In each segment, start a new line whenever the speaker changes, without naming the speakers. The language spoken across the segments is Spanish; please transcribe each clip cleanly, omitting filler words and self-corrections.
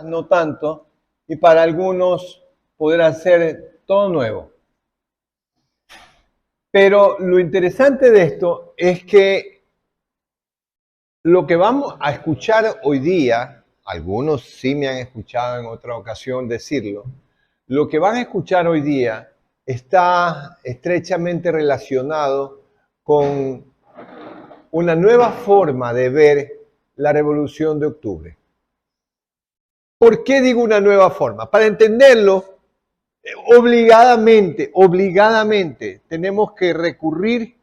no tanto, y para algunos podrá ser todo nuevo. Pero lo interesante de esto es que lo que vamos a escuchar hoy día, algunos sí me han escuchado en otra ocasión decirlo, lo que van a escuchar hoy día está estrechamente relacionado con una nueva forma de ver la Revolución de Octubre. ¿Por qué digo una nueva forma? Para entenderlo, obligadamente tenemos que recurrir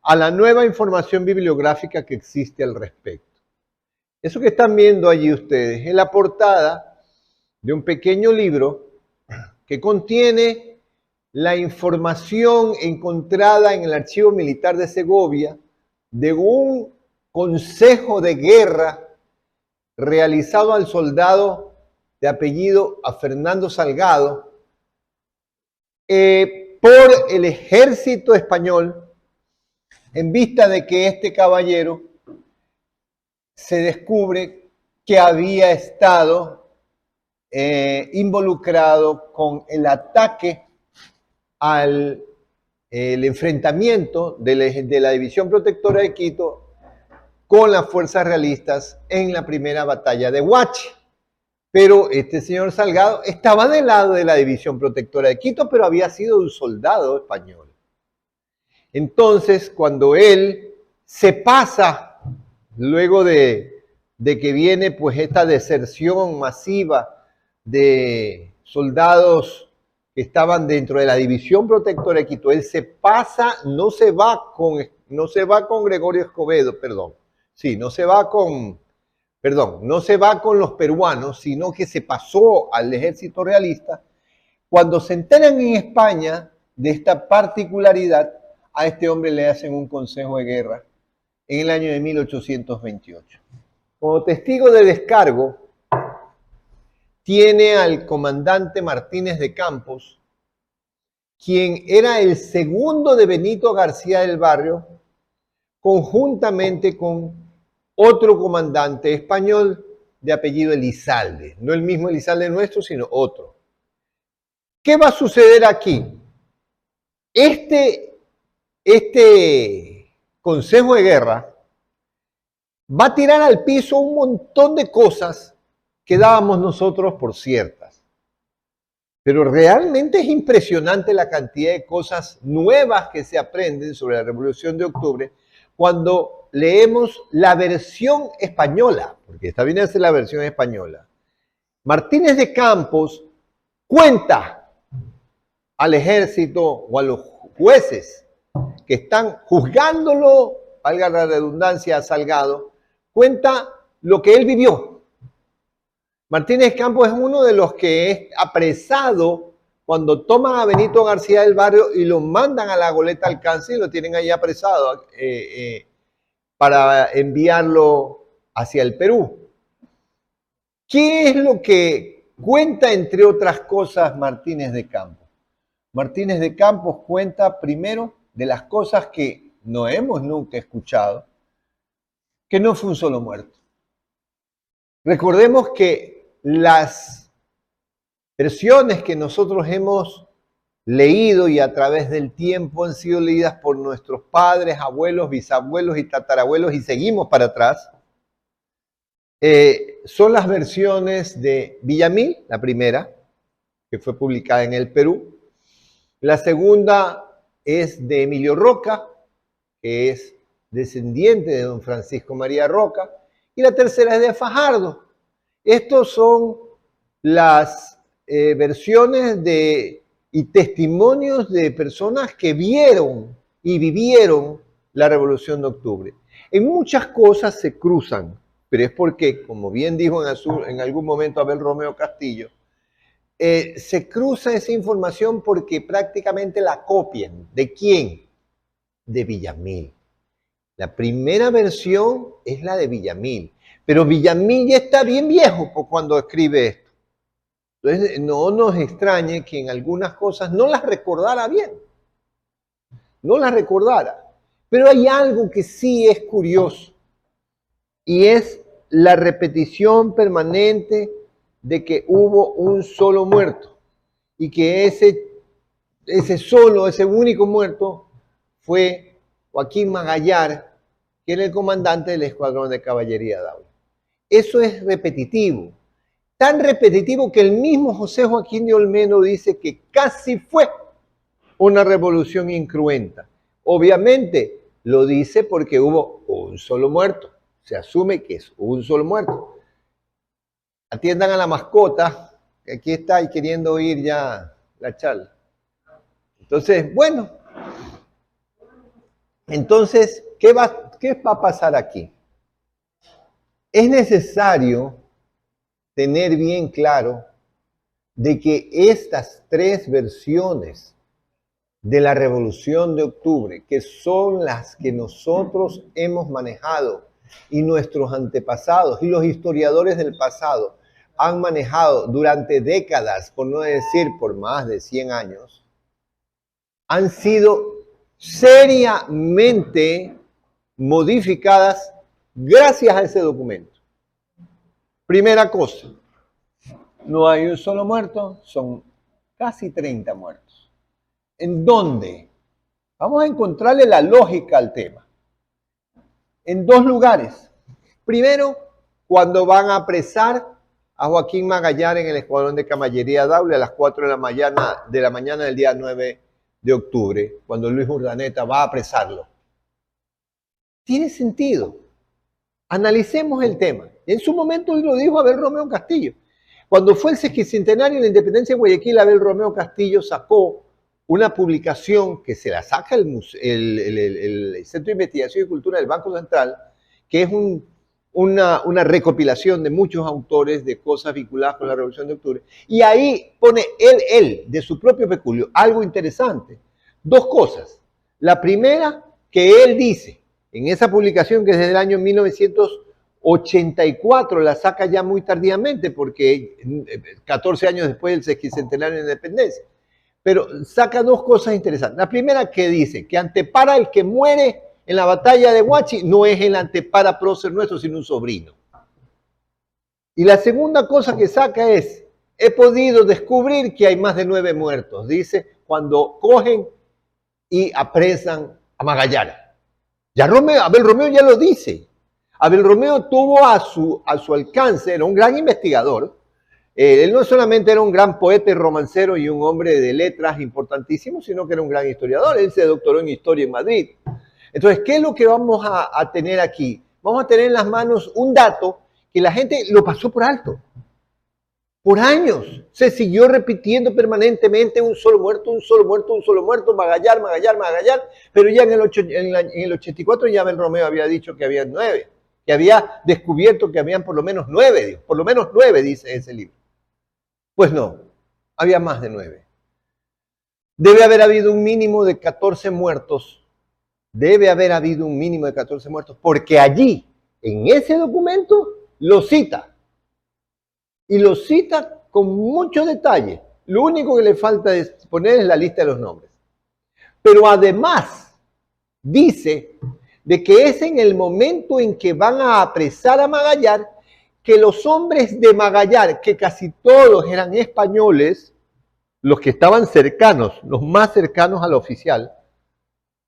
a la nueva información bibliográfica que existe al respecto. Eso que están viendo allí ustedes es la portada de un pequeño libro que contiene la información encontrada en el Archivo Militar de Segovia de un consejo de guerra realizado al soldado de apellido a Fernando Salgado por el ejército español en vista de que este caballero se descubre que había estado involucrado con el ataque al enfrentamiento de la División Protectora de Quito con las fuerzas realistas en la primera batalla de Huachi. Pero este señor Salgado estaba del lado de la División Protectora de Quito, pero había sido un soldado español. Entonces, cuando él se pasa, luego de que viene pues esta deserción masiva de soldados que estaban dentro de la División Protectora de Quito, él se pasa, no se va con Gregorio Escobedo, no se va con los peruanos, sino que se pasó al ejército realista. Cuando se enteran en España de esta particularidad, a este hombre le hacen un consejo de guerra en el año de 1828. Como testigo de descargo, tiene al comandante Martínez de Campos, quien era el segundo de Benito García del Barrio, conjuntamente con otro comandante español de apellido Elizalde. No el mismo Elizalde nuestro, sino otro. ¿Qué va a suceder aquí? Este consejo de guerra va a tirar al piso un montón de cosas que dábamos nosotros por ciertas. Pero realmente es impresionante la cantidad de cosas nuevas que se aprenden sobre la Revolución de Octubre cuando leemos la versión española, porque esta viene a ser la versión española. Martínez de Campos cuenta al ejército o a los jueces que están juzgándolo, valga la redundancia, a Salgado, cuenta lo que él vivió. Martínez Campos es uno de los que es apresado cuando toman a Benito García del Barrio y lo mandan a la goleta Alcance y lo tienen ahí apresado para enviarlo hacia el Perú. ¿Qué es lo que cuenta, entre otras cosas, Martínez de Campos? Martínez de Campos cuenta primero de las cosas que no hemos nunca escuchado, que no fue un solo muerto. Recordemos que las versiones que nosotros hemos leído y a través del tiempo han sido leídas por nuestros padres, abuelos, bisabuelos y tatarabuelos y seguimos para atrás, son las versiones de Villamil, la primera, que fue publicada en el Perú. La segunda es de Emilio Roca, que es descendiente de don Francisco María Roca, y la tercera es de Fajardo. Estos son las versiones y testimonios de personas que vieron y vivieron la Revolución de Octubre. En muchas cosas se cruzan, pero es porque, como bien dijo en algún momento Abel Romeo Castillo, se cruza esa información porque prácticamente la copian. ¿De quién? De Villamil. La primera versión es la de Villamil, pero Villamil ya está bien viejo cuando escribe esto. Entonces no nos extrañe que en algunas cosas no las recordara bien, no las recordara. Pero hay algo que sí es curioso y es la repetición permanente de que hubo un solo muerto y que ese único muerto fue Joaquín Magallar, que era el comandante del Escuadrón de Caballería Daule. Eso es repetitivo, tan repetitivo que el mismo José Joaquín de Olmedo dice que casi fue una revolución incruenta. Obviamente lo dice porque hubo un solo muerto, se asume que es un solo muerto. Atiendan a la mascota, que aquí está y queriendo oír ya la charla. Entonces, bueno, entonces, ¿qué va a pasar aquí? Es necesario tener bien claro de que estas tres versiones de la Revolución de Octubre, que son las que nosotros hemos manejado y nuestros antepasados y los historiadores del pasado han manejado durante décadas, por no decir por más de 100 años, han sido seriamente modificadas gracias a ese documento. Primera cosa, no hay un solo muerto, son casi 30 muertos. ¿En dónde? Vamos a encontrarle la lógica al tema. En dos lugares. Primero, cuando van a apresar a Joaquín Magallar en el Escuadrón de Caballería Daule a las 4 de la mañana del día 9 de octubre, cuando Luis Urdaneta va a apresarlo. Tiene sentido. Analicemos el tema. En su momento lo dijo Abel Romeo Castillo. Cuando fue el sesquicentenario de la independencia de Guayaquil, Abel Romeo Castillo sacó una publicación que se la saca el Centro de Investigación y Cultura del Banco Central, que es una recopilación de muchos autores de cosas vinculadas con la Revolución de Octubre. Y ahí pone él, de su propio peculio, algo interesante. Dos cosas. La primera, que él dice, en esa publicación que es desde el año 1984, la saca ya muy tardíamente, porque 14 años después del sesquicentenario de la independencia. Pero saca dos cosas interesantes. La primera, que dice que Antepara, el que muere en la batalla de Huachi, no es el Antepara prócer nuestro, sino un sobrino. Y la segunda cosa que saca es, he podido descubrir que hay más de 9 muertos, dice, cuando cogen y apresan a Magallar. Ya Abel Romeo ya lo dice. Abel Romeo tuvo a su alcance, era un gran investigador. Él no solamente era un gran poeta y romancero y un hombre de letras importantísimo, sino que era un gran historiador. Él se doctoró en historia en Madrid. Entonces, ¿qué es lo que vamos a tener aquí? Vamos a tener en las manos un dato que la gente lo pasó por alto. Por años se siguió repitiendo permanentemente un solo muerto, un solo muerto, un solo muerto, Magallar, Magallar, Magallar, pero ya en el 84 ya Abel Romeo había dicho que había 9, que había descubierto que habían por lo menos 9, por lo menos 9 dice ese libro. Pues no, había más de 9. Debe haber habido un mínimo de 14 muertos, porque allí, en ese documento, lo cita. Y lo cita con mucho detalle. Lo único que le falta es poner en la lista de los nombres. Pero además dice de que es en el momento en que van a apresar a Magallar que los hombres de Magallar, que casi todos eran españoles, los que estaban cercanos, los más cercanos al oficial,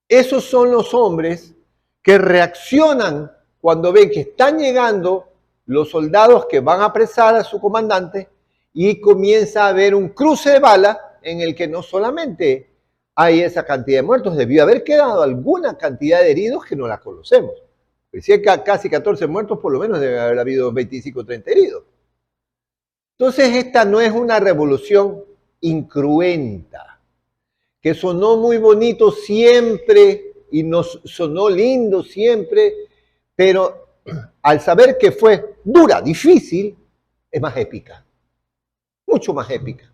esos son los hombres que reaccionan cuando ven que están llegando los soldados que van a apresar a su comandante y comienza a haber un cruce de bala en el que no solamente hay esa cantidad de muertos, debió haber quedado alguna cantidad de heridos que no la conocemos. Decía que casi 14 muertos, por lo menos debe haber habido 25 o 30 heridos. Entonces esta no es una revolución incruenta, que sonó muy bonito siempre y nos sonó lindo siempre, pero al saber que fue dura, difícil, es más épica, mucho más épica.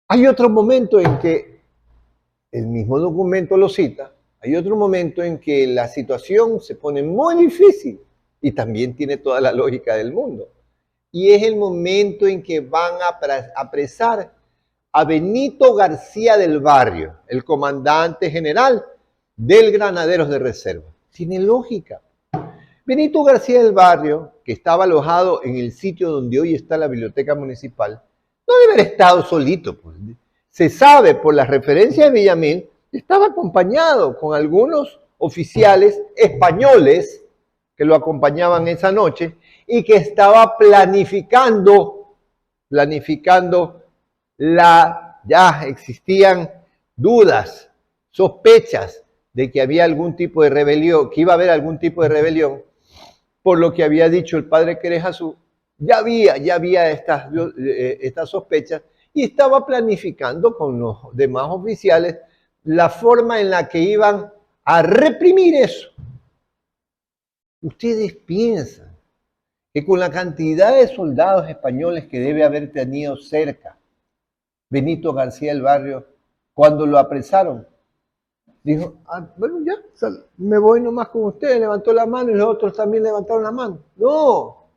Hay otro momento en que el mismo documento lo cita, hay otro momento en que la situación se pone muy difícil y también tiene toda la lógica del mundo. Y es el momento en que van a apresar a Benito García del Barrio, el comandante general del Granaderos de Reserva. Tiene lógica. Benito García del Barrio que estaba alojado en el sitio donde hoy está la biblioteca municipal, no debe haber estado solito. Pues. Se sabe por las referencias de Villamil, estaba acompañado con algunos oficiales españoles que lo acompañaban esa noche y que estaba planificando ya existían dudas, sospechas de que había algún tipo de rebelión, que iba a haber algún tipo de rebelión, por lo que había dicho el padre Querejazú, ya había estas sospechas y estaba planificando con los demás oficiales la forma en la que iban a reprimir eso. Ustedes piensan que con la cantidad de soldados españoles que debe haber tenido cerca Benito García del Barrio, cuando lo apresaron, dijo, bueno, ya, me voy nomás con ustedes, levantó la mano y los otros también levantaron la mano. No,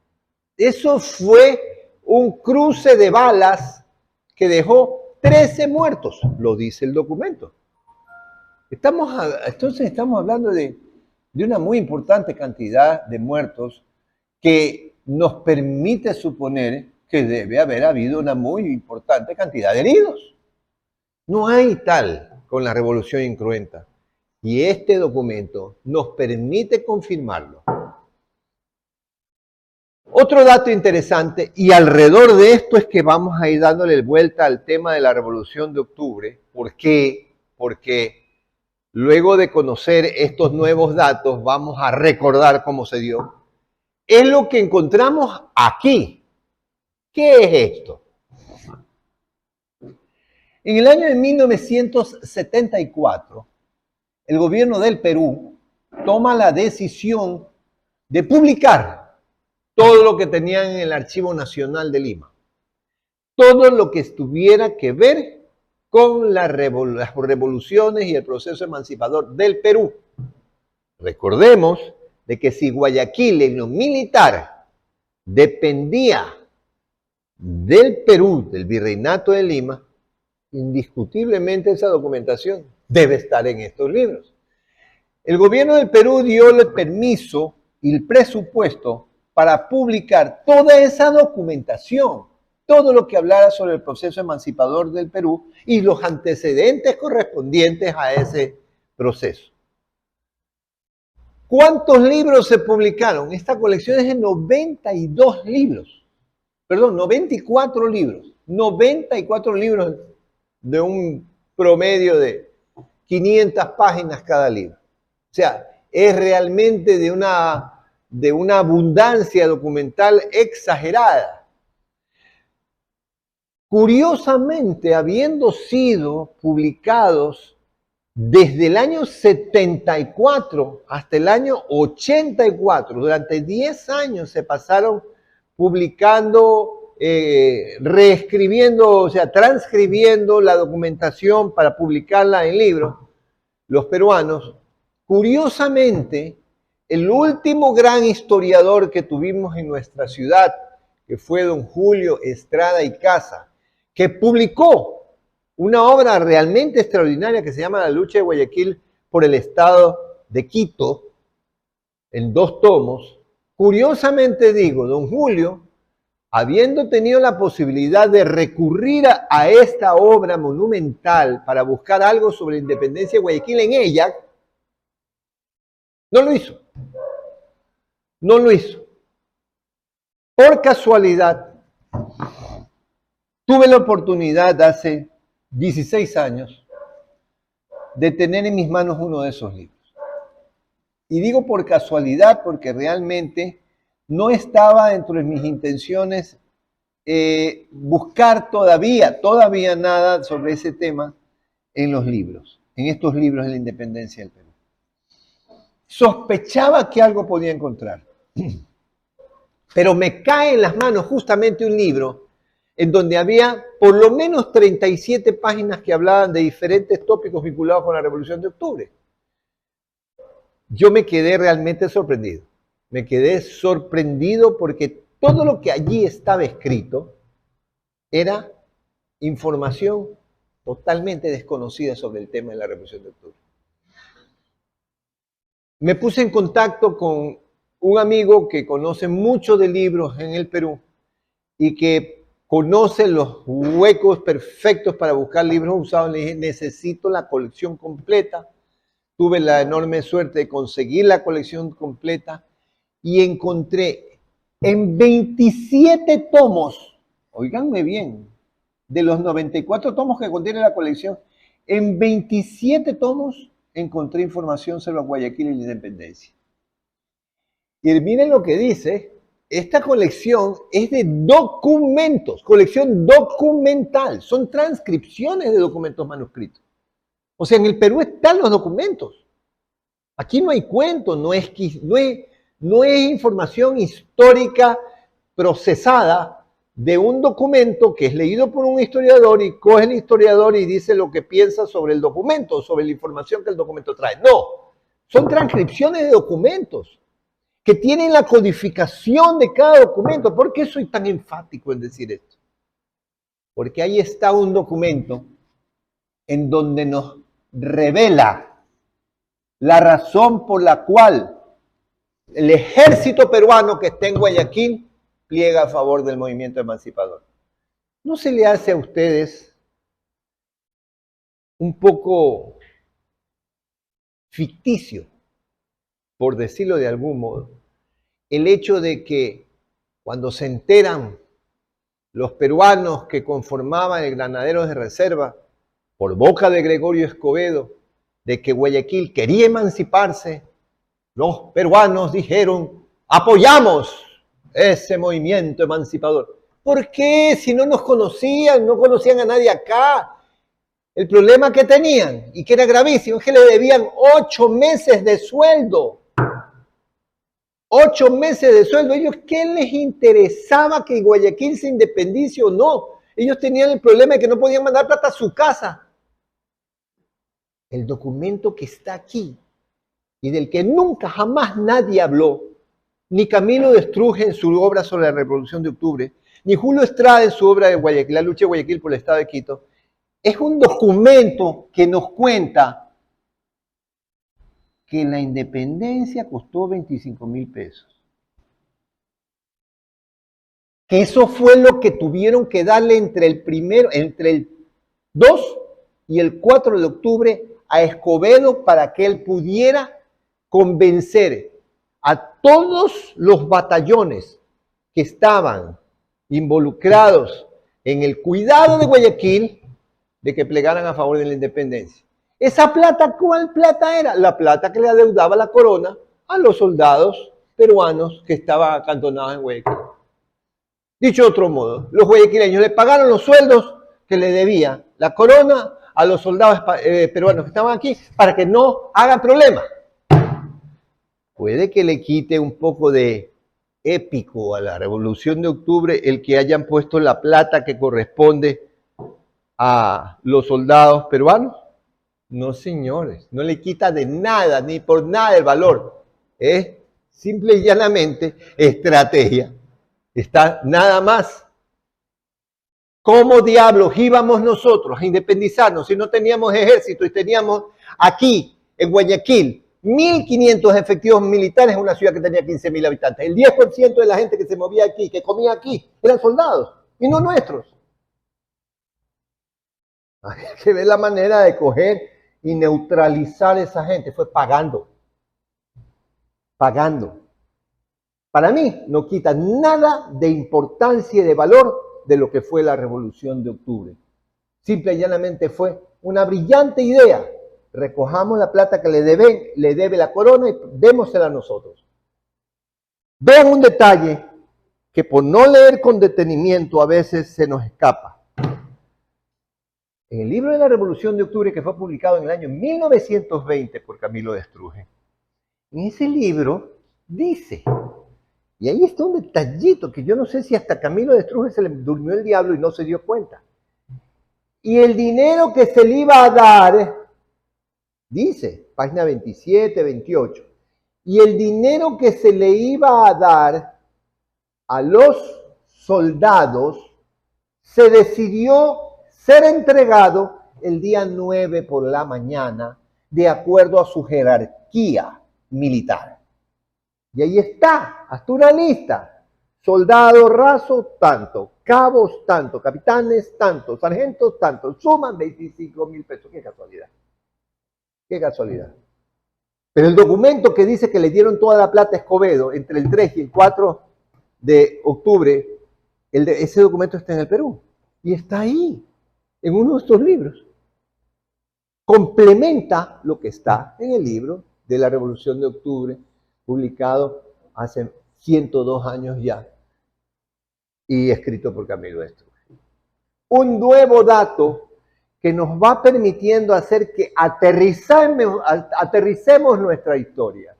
eso fue un cruce de balas que dejó 13 muertos, lo dice el documento. Entonces estamos hablando de una muy importante cantidad de muertos que nos permite suponer que debe haber habido una muy importante cantidad de heridos. No hay tal con la revolución incruenta. Y este documento nos permite confirmarlo. Otro dato interesante, y alrededor de esto es que vamos a ir dándole vuelta al tema de la Revolución de Octubre. ¿Por qué? Porque luego de conocer estos nuevos datos, vamos a recordar cómo se dio. Es lo que encontramos aquí. ¿Qué es esto? En el año de 1974, el gobierno del Perú toma la decisión de publicar todo lo que tenían en el Archivo Nacional de Lima. Todo lo que tuviera que ver con las revoluciones y el proceso emancipador del Perú. Recordemos de que si Guayaquil en lo militar dependía del Perú, del Virreinato de Lima, indiscutiblemente esa documentación debe estar en estos libros. El gobierno del Perú dio el permiso y el presupuesto para publicar toda esa documentación, todo lo que hablara sobre el proceso emancipador del Perú y los antecedentes correspondientes a ese proceso. ¿Cuántos libros se publicaron? Esta colección es de 92 libros. Perdón, 94 libros. 94 libros de un promedio de 500 páginas cada libro. O sea, es realmente de una abundancia documental exagerada. Curiosamente, habiendo sido publicados desde el año 74 hasta el año 84, durante 10 años se pasaron publicando, reescribiendo, o sea, transcribiendo la documentación para publicarla en libros, los peruanos. Curiosamente, el último gran historiador que tuvimos en nuestra ciudad, que fue don Julio Estrada y Casa, que publicó una obra realmente extraordinaria que se llama La lucha de Guayaquil por el Estado de Quito, en 2 tomos. Curiosamente digo, don Julio, habiendo tenido la posibilidad de recurrir a esta obra monumental para buscar algo sobre la independencia de Guayaquil en ella, no lo hizo. No lo hizo. Por casualidad, tuve la oportunidad hace 16 años de tener en mis manos uno de esos libros. Y digo por casualidad porque realmente no estaba dentro de mis intenciones buscar todavía nada sobre ese tema en los libros, en estos libros de la independencia del Perú. Sospechaba que algo podía encontrar, pero me cae en las manos justamente un libro en donde había por lo menos 37 páginas que hablaban de diferentes tópicos vinculados con la Revolución de Octubre. Yo me quedé realmente sorprendido. Me quedé sorprendido porque todo lo que allí estaba escrito era información totalmente desconocida sobre el tema de la Revolución de Octubre. Me puse en contacto con un amigo que conoce mucho de libros en el Perú y que conoce los huecos perfectos para buscar libros usados, le dije, necesito la colección completa. Tuve la enorme suerte de conseguir la colección completa y encontré en 27 tomos, oíganme bien, de los 94 tomos que contiene la colección, en 27 tomos encontré información sobre Guayaquil y la independencia. Y miren lo que dice, esta colección es de documentos, colección documental, son transcripciones de documentos manuscritos. O sea, en el Perú están los documentos. Aquí no hay cuentos, no es información histórica procesada de un documento que es leído por un historiador y coge el historiador y dice lo que piensa sobre el documento, sobre la información que el documento trae. No, son transcripciones de documentos que tienen la codificación de cada documento. ¿Por qué soy tan enfático en decir esto? Porque ahí está un documento en donde nos revela la razón por la cual el ejército peruano que está en Guayaquil pliega a favor del movimiento emancipador. ¿No se le hace a ustedes un poco ficticio, por decirlo de algún modo, el hecho de que cuando se enteran los peruanos que conformaban el Granaderos de Reserva, por boca de Gregorio Escobedo, de que Guayaquil quería emanciparse, los peruanos dijeron, apoyamos ese movimiento emancipador? ¿Por qué? Si no nos conocían, no conocían a nadie acá. El problema que tenían, y que era gravísimo, es que le debían 8 meses de sueldo. 8 meses de sueldo. ¿Ellos qué les interesaba que Guayaquil se independice o no? Ellos tenían el problema de que no podían mandar plata a su casa. El documento que está aquí y del que nunca jamás nadie habló, ni Camilo de Estruje en su obra sobre la Revolución de Octubre, ni Julio Estrada en su obra de Guayaquil, La lucha de Guayaquil por el Estado de Quito, es un documento que nos cuenta que la independencia costó 25.000 pesos. Que eso fue lo que tuvieron que darle entre el 2 y el 4 de octubre a Escobedo para que él pudiera convencer a todos los batallones que estaban involucrados en el cuidado de Guayaquil de que plegaran a favor de la independencia. ¿Esa plata cuál plata era? La plata que le adeudaba la corona a los soldados peruanos que estaban acantonados en Guayaquil. Dicho de otro modo, los guayaquileños le pagaron los sueldos que le debía la corona a los soldados peruanos que estaban aquí para que no hagan problema. Puede que le quite un poco de épico a la Revolución de Octubre el que hayan puesto la plata que corresponde a los soldados peruanos. No, señores, no le quita de nada, ni por nada el valor. Es simple y llanamente estrategia. Está nada más. ¿Cómo diablos íbamos nosotros a independizarnos si no teníamos ejército y teníamos aquí, en Guayaquil, 1.500 efectivos militares en una ciudad que tenía 15.000 habitantes? El 10% de la gente que se movía aquí, que comía aquí, eran soldados y no nuestros. Había que ver la manera de coger y neutralizar a esa gente. Fue pagando. Pagando. Para mí no quita nada de importancia y de valor de lo que fue la Revolución de Octubre. Simple y llanamente fue una brillante idea. Recojamos la plata que le debe la corona y démosela a nosotros. Vean un detalle que por no leer con detenimiento a veces se nos escapa. En el libro de la Revolución de Octubre, que fue publicado en el año 1920 por Camilo de Estruje, en ese libro dice, y ahí está un detallito que yo no sé si hasta Camilo de Estruje se le durmió el diablo y no se dio cuenta. Y el dinero que se le iba a dar, dice, página 27, 28, y el dinero que se le iba a dar a los soldados se decidió ser entregado el día 9 por la mañana, de acuerdo a su jerarquía militar. Y ahí está, hasta una lista. Soldado raso, tanto. Cabos, tanto. Capitanes, tanto. Sargentos, tanto. Suman 25.000 pesos. Qué casualidad. Qué casualidad. Pero el documento que dice que le dieron toda la plata a Escobedo entre el 3 y el 4 de octubre, ese documento está en el Perú. Y está ahí, en uno de estos libros. Complementa lo que está en el libro de la Revolución de Octubre, publicado hace 102 años ya y escrito por Camilo Estruge. Un nuevo dato que nos va permitiendo hacer que aterricemos nuestra historia,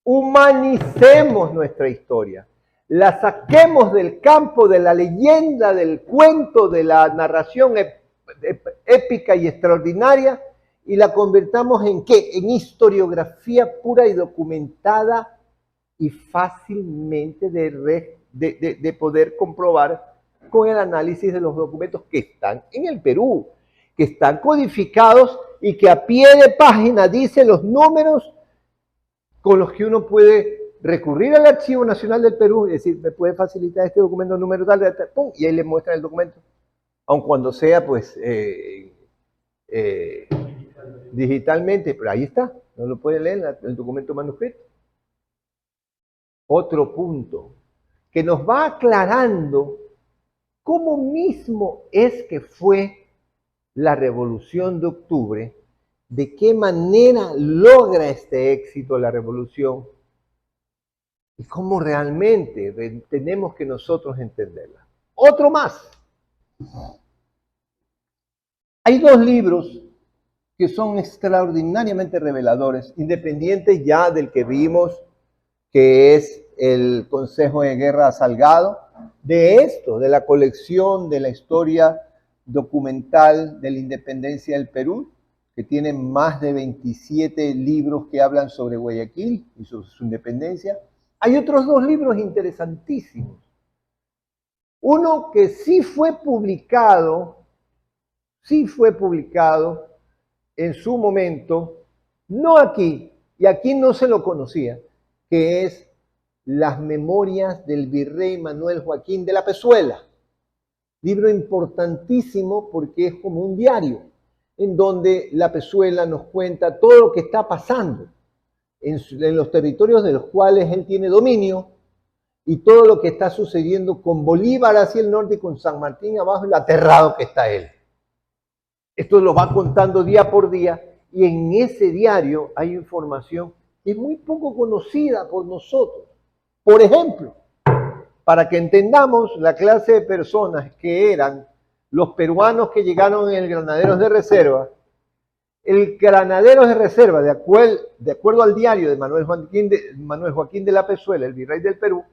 humanicemos nuestra historia, la saquemos del campo de la leyenda, del cuento, de la narración épica y extraordinaria y la convirtamos en ¿qué? En historiografía pura y documentada y fácilmente de poder comprobar con el análisis de los documentos que están en el Perú, que están codificados y que a pie de página dice los números con los que uno puede recurrir al Archivo Nacional del Perú y decir, me puede facilitar este documento número tal, pum, y ahí le muestran el documento, aun cuando sea pues digitalmente, pero ahí está, no lo puede leer el documento manuscrito. Otro punto que nos va aclarando cómo mismo es que fue la Revolución de Octubre, de qué manera logra este éxito la revolución y cómo realmente tenemos que nosotros entenderla. Otro más. Hay dos libros que son extraordinariamente reveladores, independientes ya del que vimos, que es el Consejo de Guerra Salgado, de esto, de la colección de la historia documental de la independencia del Perú, que tiene más de 27 libros que hablan sobre Guayaquil y sobre su independencia. Hay otros dos libros interesantísimos. Uno que sí fue publicado en su momento, no aquí, y aquí no se lo conocía, que es Las Memorias del Virrey Manuel Joaquín de la Pezuela. Libro importantísimo porque es como un diario, en donde la Pezuela nos cuenta todo lo que está pasando en los territorios de los cuales él tiene dominio y todo lo que está sucediendo con Bolívar hacia el norte y con San Martín abajo, el aterrado que está él. Esto lo va contando día por día y en ese diario hay información que es muy poco conocida por nosotros. Por ejemplo, para que entendamos la clase de personas que eran los peruanos que llegaron en el Granaderos de Reserva, el Granaderos de Reserva, de acuerdo al diario de Manuel Joaquín de la Pezuela, el virrey del Perú,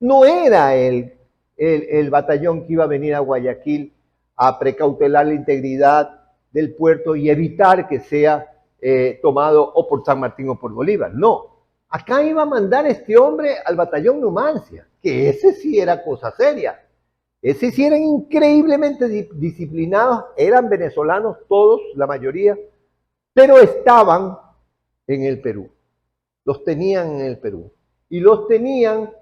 no era el batallón que iba a venir a Guayaquil a precautelar la integridad del puerto y evitar que sea tomado o por San Martín o por Bolívar. No, acá iba a mandar este hombre al batallón Numancia, que ese sí era cosa seria. Ese sí eran increíblemente disciplinados, eran venezolanos todos, la mayoría, pero estaban en el Perú. Los tenían en el Perú. Y los tenían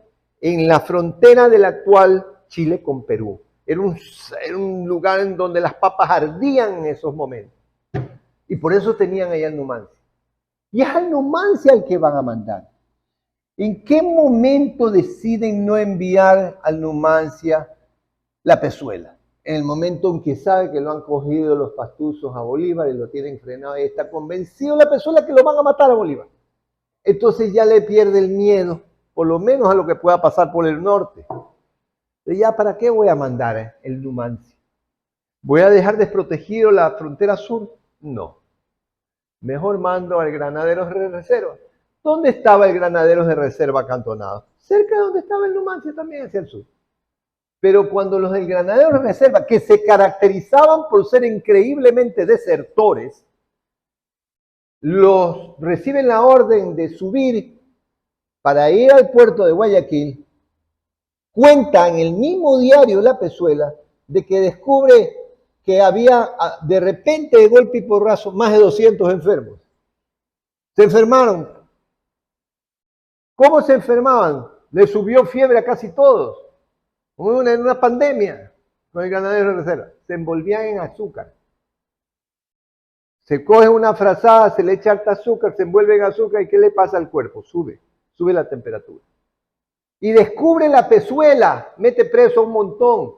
en la frontera del actual Chile con Perú. Era un lugar en donde las papas ardían en esos momentos. Y por eso tenían allá al Numancia. Y es al Numancia al que van a mandar. ¿En qué momento deciden no enviar al Numancia la Pezuela? En el momento en que sabe que lo han cogido los pastuzos a Bolívar y lo tienen frenado y está convencido la Pezuela que lo van a matar a Bolívar. Entonces ya le pierde el miedo, por lo menos a lo que pueda pasar por el norte. ¿Y ya para qué voy a mandar el Numancia? ¿Voy a dejar desprotegido la frontera sur? No. Mejor mando al Granaderos de Reserva. ¿Dónde estaba el Granaderos de Reserva acantonado? Cerca de donde estaba el Numancia, también hacia el sur. Pero cuando los del Granaderos de Reserva, que se caracterizaban por ser increíblemente desertores, los reciben la orden de subir para ir al puerto de Guayaquil, cuenta en el mismo diario La Pezuela de que descubre que había de repente, de golpe y porrazo, más de 200 enfermos. Se enfermaron ¿Cómo se enfermaban? Les subió fiebre a casi todos, como en una pandemia con el ganadero de reserva. Se envolvían en azúcar. Se coge una frazada, se le echa harta azúcar, se envuelve en azúcar y ¿qué le pasa al cuerpo? Sube la temperatura. Y descubre la pezuela, mete preso a un montón,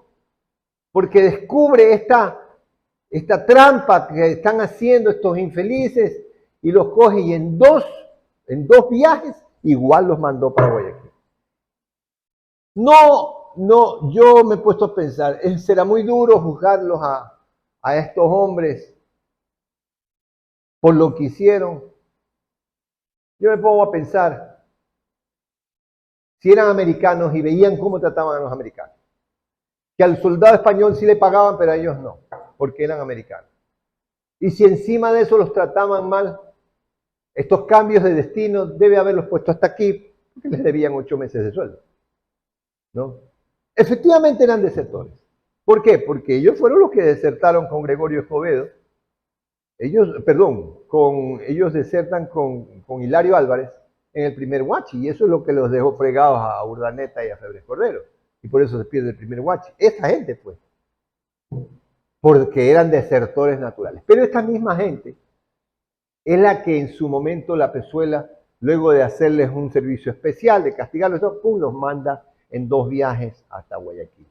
porque descubre esta trampa que están haciendo estos infelices y los coge y en dos viajes igual los mandó para Guayaquil. No, yo me he puesto a pensar, será muy duro juzgarlos a estos hombres por lo que hicieron. Yo me pongo a pensar, si eran americanos y veían cómo trataban a los americanos, que al soldado español sí le pagaban, pero a ellos no, porque eran americanos. Y si encima de eso los trataban mal, estos cambios de destino debe haberlos puesto hasta aquí, porque les debían 8 meses de sueldo, ¿no? Efectivamente eran desertores. ¿Por qué? Porque ellos fueron los que desertaron con Gregorio Escobedo. Ellos desertan con Hilario Álvarez en el primer Huachi, y eso es lo que los dejó fregados a Urdaneta y a Febres Cordero. Y por eso se pierde el primer Huachi. Esa gente fue. Porque eran desertores naturales. Pero esta misma gente es la que en su momento la Pezuela, luego de hacerles un servicio especial, de castigarlos, pum, los manda en 2 viajes hasta Guayaquil.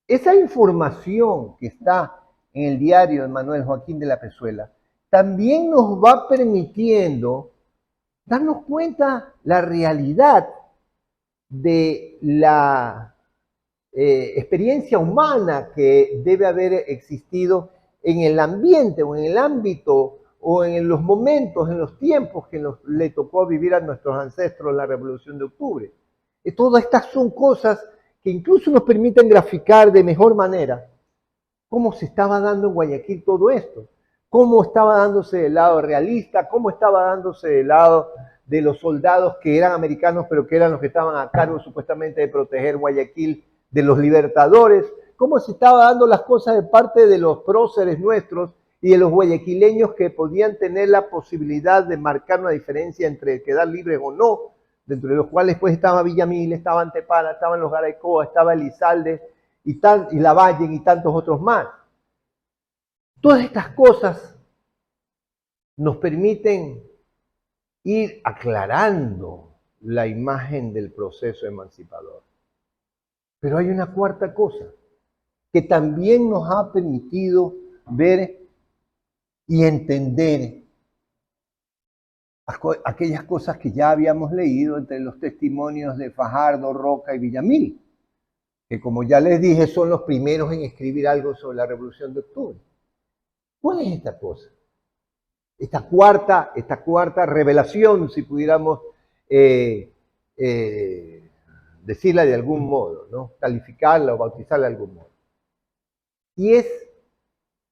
Esa información que está en el diario de Manuel Joaquín de la Pezuela también nos va permitiendo darnos cuenta la realidad de la experiencia humana que debe haber existido en el ambiente o en el ámbito o en los momentos, en los tiempos que le tocó vivir a nuestros ancestros la Revolución de Octubre. Y todas estas son cosas que incluso nos permiten graficar de mejor manera cómo se estaba dando en Guayaquil todo esto, cómo estaba dándose del lado realista, cómo estaba dándose del lado de los soldados que eran americanos, pero que eran los que estaban a cargo supuestamente de proteger Guayaquil de los libertadores, cómo se estaba dando las cosas de parte de los próceres nuestros y de los guayaquileños que podían tener la posibilidad de marcar una diferencia entre quedar libres o no, dentro de los cuales pues estaba Villamil, estaba Antepana, estaban los Garaycoa, estaba Elizalde y Lavalle y tantos otros más. Todas estas cosas nos permiten ir aclarando la imagen del proceso emancipador. Pero hay una cuarta cosa que también nos ha permitido ver y entender aquellas cosas que ya habíamos leído entre los testimonios de Fajardo, Roca y Villamil, que como ya les dije son los primeros en escribir algo sobre la Revolución de Octubre. ¿Cuál es esta cosa? Esta cuarta revelación, si pudiéramos decirla de algún modo, ¿no? Calificarla o bautizarla de algún modo. Y es,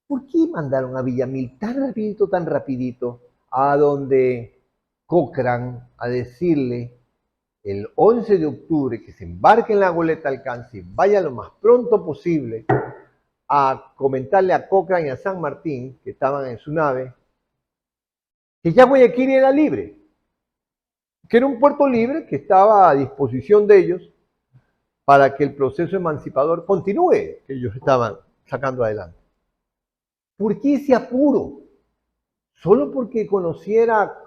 ¿por qué mandaron a Villamil tan rapidito, a donde Cochrane a decirle el 11 de octubre que se embarque en la goleta Alcance y vaya lo más pronto posible a comentarle a Cochrane y a San Martín, que estaban en su nave, que ya Guayaquil era libre, que era un puerto libre que estaba a disposición de ellos para que el proceso emancipador continúe, que ellos estaban sacando adelante? ¿Por qué ese apuro? ¿Solo porque conociera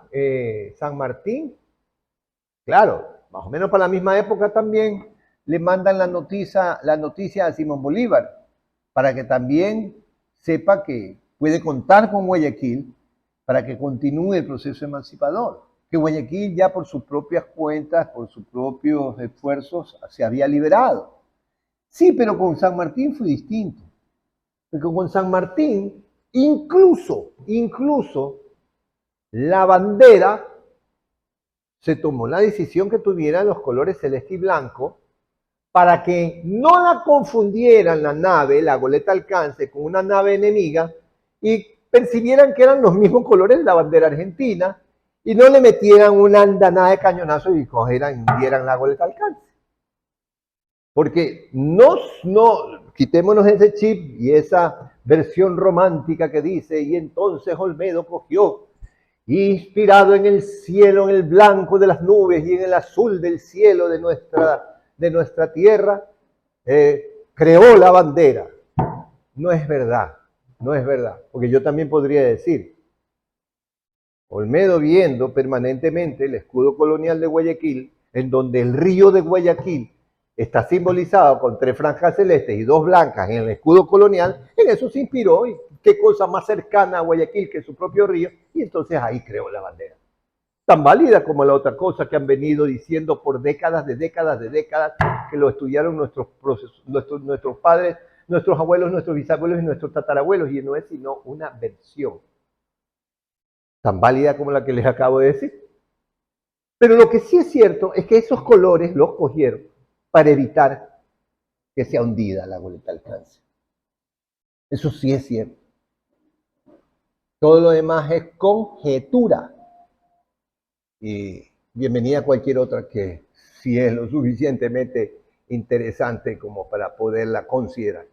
San Martín? Claro, más o menos para la misma época también le mandan la noticia a Simón Bolívar, para que también sepa que puede contar con Guayaquil para que continúe el proceso emancipador. Que Guayaquil ya por sus propias cuentas, por sus propios esfuerzos, se había liberado. Sí, pero con San Martín fue distinto. Porque con San Martín, incluso la bandera, se tomó la decisión que tuviera los colores celeste y blanco para que no la confundieran la nave, la goleta Alcance, con una nave enemiga y percibieran que eran los mismos colores de la bandera argentina y no le metieran una andanada de cañonazo y cogieran y hundieran la goleta Alcance. Porque no, quitémonos ese chip y esa versión romántica que dice, y entonces Olmedo cogió inspirado en el cielo, en el blanco de las nubes y en el azul del cielo de nuestra tierra, creó la bandera. No es verdad, no es verdad, porque yo también podría decir, Olmedo viendo permanentemente el escudo colonial de Guayaquil, en donde el río de Guayaquil está simbolizado con 3 franjas celestes y 2 blancas en el escudo colonial, en eso se inspiró, y qué cosa más cercana a Guayaquil que su propio río, y entonces ahí creó la bandera. Tan válida como la otra cosa que han venido diciendo por décadas, que lo estudiaron nuestros padres, nuestros abuelos, nuestros bisabuelos y nuestros tatarabuelos, y no es sino una versión tan válida como la que les acabo de decir. Pero lo que sí es cierto es que esos colores los cogieron para evitar que sea hundida la goleta alcance. Eso sí es cierto. Todo lo demás es conjetura. Y bienvenida a cualquier otra que sí es lo suficientemente interesante como para poderla considerar.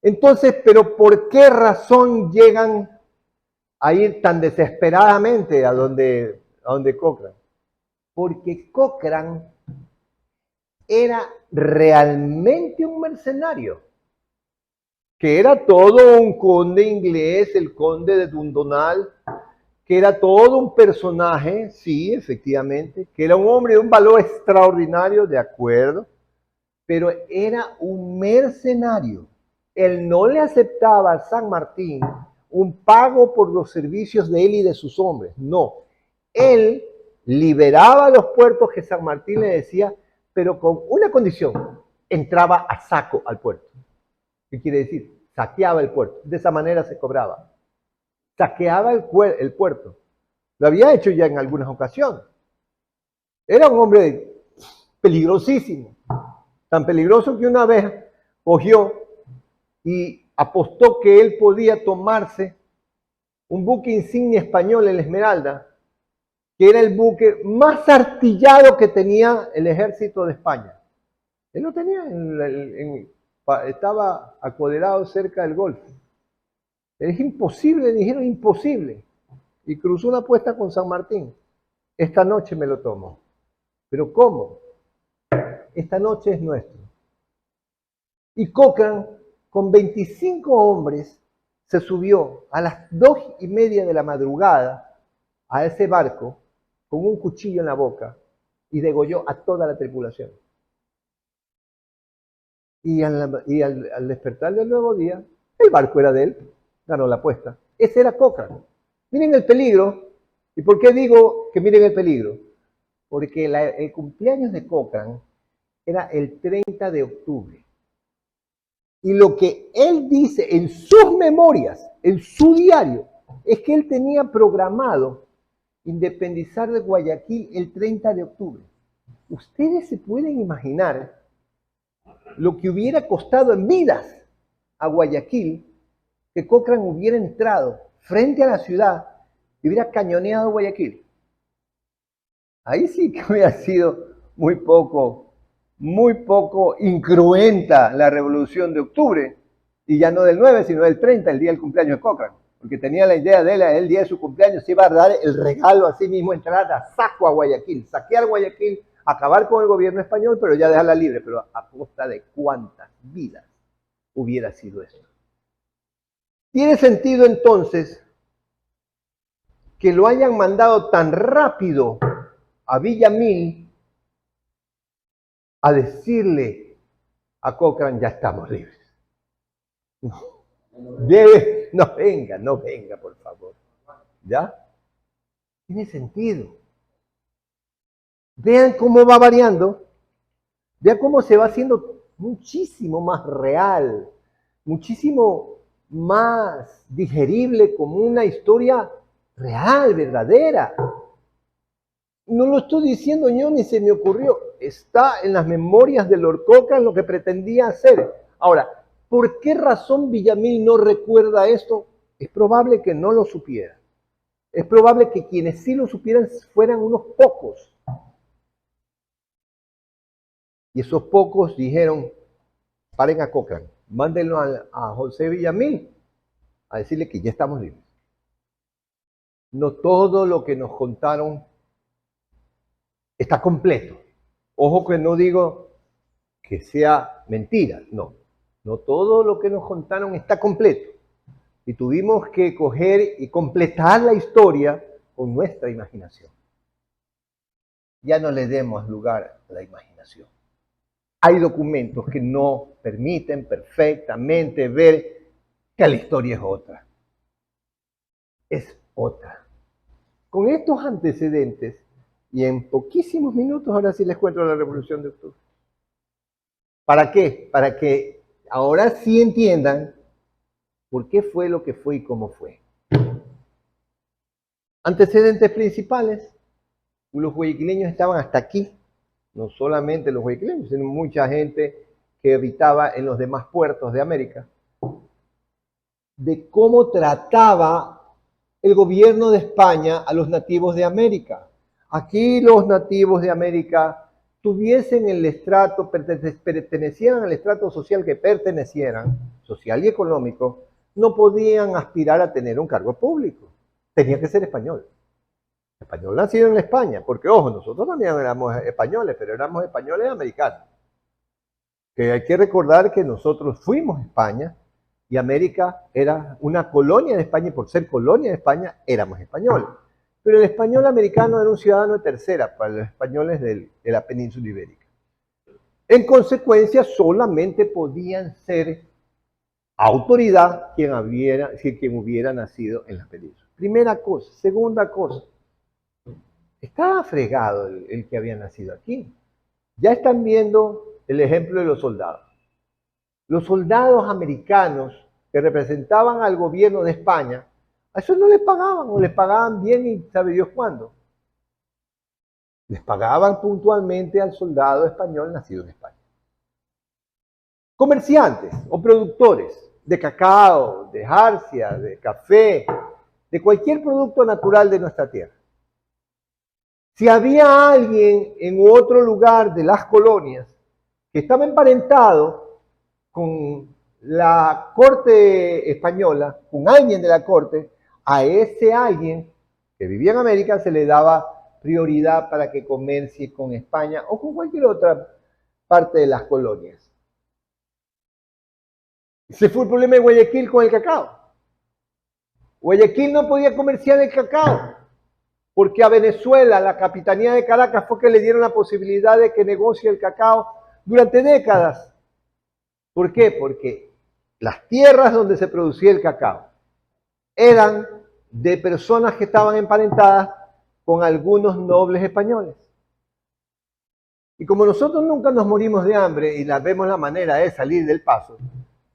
Entonces, ¿pero por qué razón llegan a ir tan desesperadamente a donde Cochrane? Porque Cochrane era realmente un mercenario, que era todo un conde inglés, el conde de Dundonald, que era todo un personaje, sí, efectivamente, que era un hombre de un valor extraordinario, de acuerdo, pero era un mercenario. Él no le aceptaba a San Martín un pago por los servicios de él y de sus hombres, no. Él liberaba los puertos que San Martín le decía, pero con una condición: entraba a saco al puerto. ¿Qué quiere decir? Saqueaba el puerto. De esa manera se cobraba. Saqueaba el puerto. Lo había hecho ya en algunas ocasiones. Era un hombre peligrosísimo. Tan peligroso que una vez cogió y apostó que él podía tomarse un buque insignia español, el Esmeralda, que era el buque más artillado que tenía el ejército de España. Él lo tenía, estaba acoderado cerca del Golfo. Es imposible, dijeron, imposible. Y cruzó una apuesta con San Martín. Esta noche me lo tomo. ¿Pero cómo? Esta noche es nuestro. Y Cochrane, con 25 hombres, se subió a las 2:30 de la madrugada a ese barco con un cuchillo en la boca y degolló a toda la tripulación. Y al despertar del nuevo día, el barco era de él, ganó la apuesta. Ese era Cochrane. Miren el peligro. ¿Y por qué digo que miren el peligro? Porque el cumpleaños de Cochrane era el 30 de octubre. Y lo que él dice en sus memorias, en su diario, es que él tenía programado independizar de Guayaquil el 30 de octubre. Ustedes se pueden imaginar lo que hubiera costado en vidas a Guayaquil que Cochrane hubiera entrado frente a la ciudad y hubiera cañoneado Guayaquil. Ahí sí que hubiera sido muy poco incruenta la Revolución de Octubre, y ya no del 9, sino del 30, el día del cumpleaños de Cochrane, porque tenía la idea de él, el día de su cumpleaños se iba a dar el regalo a sí mismo, entrar a saco a Guayaquil, saquear Guayaquil, acabar con el gobierno español, pero ya dejarla libre. Pero a costa de cuántas vidas hubiera sido eso. Tiene sentido entonces que lo hayan mandado tan rápido a Villamil a decirle a Cochrane: ya estamos libres. No venga, por favor. ¿Ya? Tiene sentido. Vean cómo va variando, vean cómo se va haciendo muchísimo más real, muchísimo más digerible, como una historia real, verdadera. No lo estoy diciendo yo, ni se me ocurrió. Está en las memorias de Lord Cochrane lo que pretendía hacer. Ahora, ¿por qué razón Villamil no recuerda esto? Es probable que no lo supiera. Es probable que quienes sí lo supieran fueran unos pocos. Y esos pocos dijeron: paren a Cochrane, mándenlo a José Villamil a decirle que ya estamos libres. no todo lo que nos contaron está completo. Ojo que no digo que sea mentira, no. No todo lo que nos contaron está completo. Y tuvimos que coger y completar la historia con nuestra imaginación. Ya no le demos lugar a la imaginación. Hay documentos que no permiten perfectamente ver que la historia es otra. Es otra. Con estos antecedentes, y en poquísimos minutos ahora sí les cuento la Revolución de Octubre. ¿Para qué? Para que ahora sí entiendan por qué fue lo que fue y cómo fue. Antecedentes principales. Los guayaquileños estaban hasta aquí. No solamente los guayaquileños, sino mucha gente que habitaba en los demás puertos de América. De cómo trataba el gobierno de España a los nativos de América. Aquí los nativos de América tuviesen el estrato, pertenecieran al estrato social que pertenecieran, social y económico, no podían aspirar a tener un cargo público. Tenía que ser español. Español nacido en España, porque ojo, nosotros también éramos españoles, pero éramos españoles americanos. Que hay que recordar que nosotros fuimos a España y América era una colonia de España y por ser colonia de España éramos españoles. Pero el español americano era un ciudadano de tercera para los españoles de la península ibérica. En consecuencia, solamente podían ser autoridad quien hubiera nacido en la península. Primera cosa. Segunda cosa. Estaba fregado el que había nacido aquí. Ya están viendo el ejemplo de los soldados. Los soldados americanos que representaban al gobierno de España, a eso no les pagaban, o les pagaban bien y sabe Dios cuándo. Les pagaban puntualmente al soldado español nacido en España. Comerciantes o productores de cacao, de jarcia, de café, de cualquier producto natural de nuestra tierra. Si había alguien en otro lugar de las colonias que estaba emparentado con la corte española, con alguien de la corte, a ese alguien que vivía en América se le daba prioridad para que comercie con España o con cualquier otra parte de las colonias. Ese fue el problema de Guayaquil con el cacao. Guayaquil no podía comerciar el cacao, porque a Venezuela, la capitanía de Caracas, fue que le dieron la posibilidad de que negocie el cacao durante décadas. ¿Por qué? Porque las tierras donde se producía el cacao eran de personas que estaban emparentadas con algunos nobles españoles. Y como nosotros nunca nos morimos de hambre y vemos la manera de salir del paso,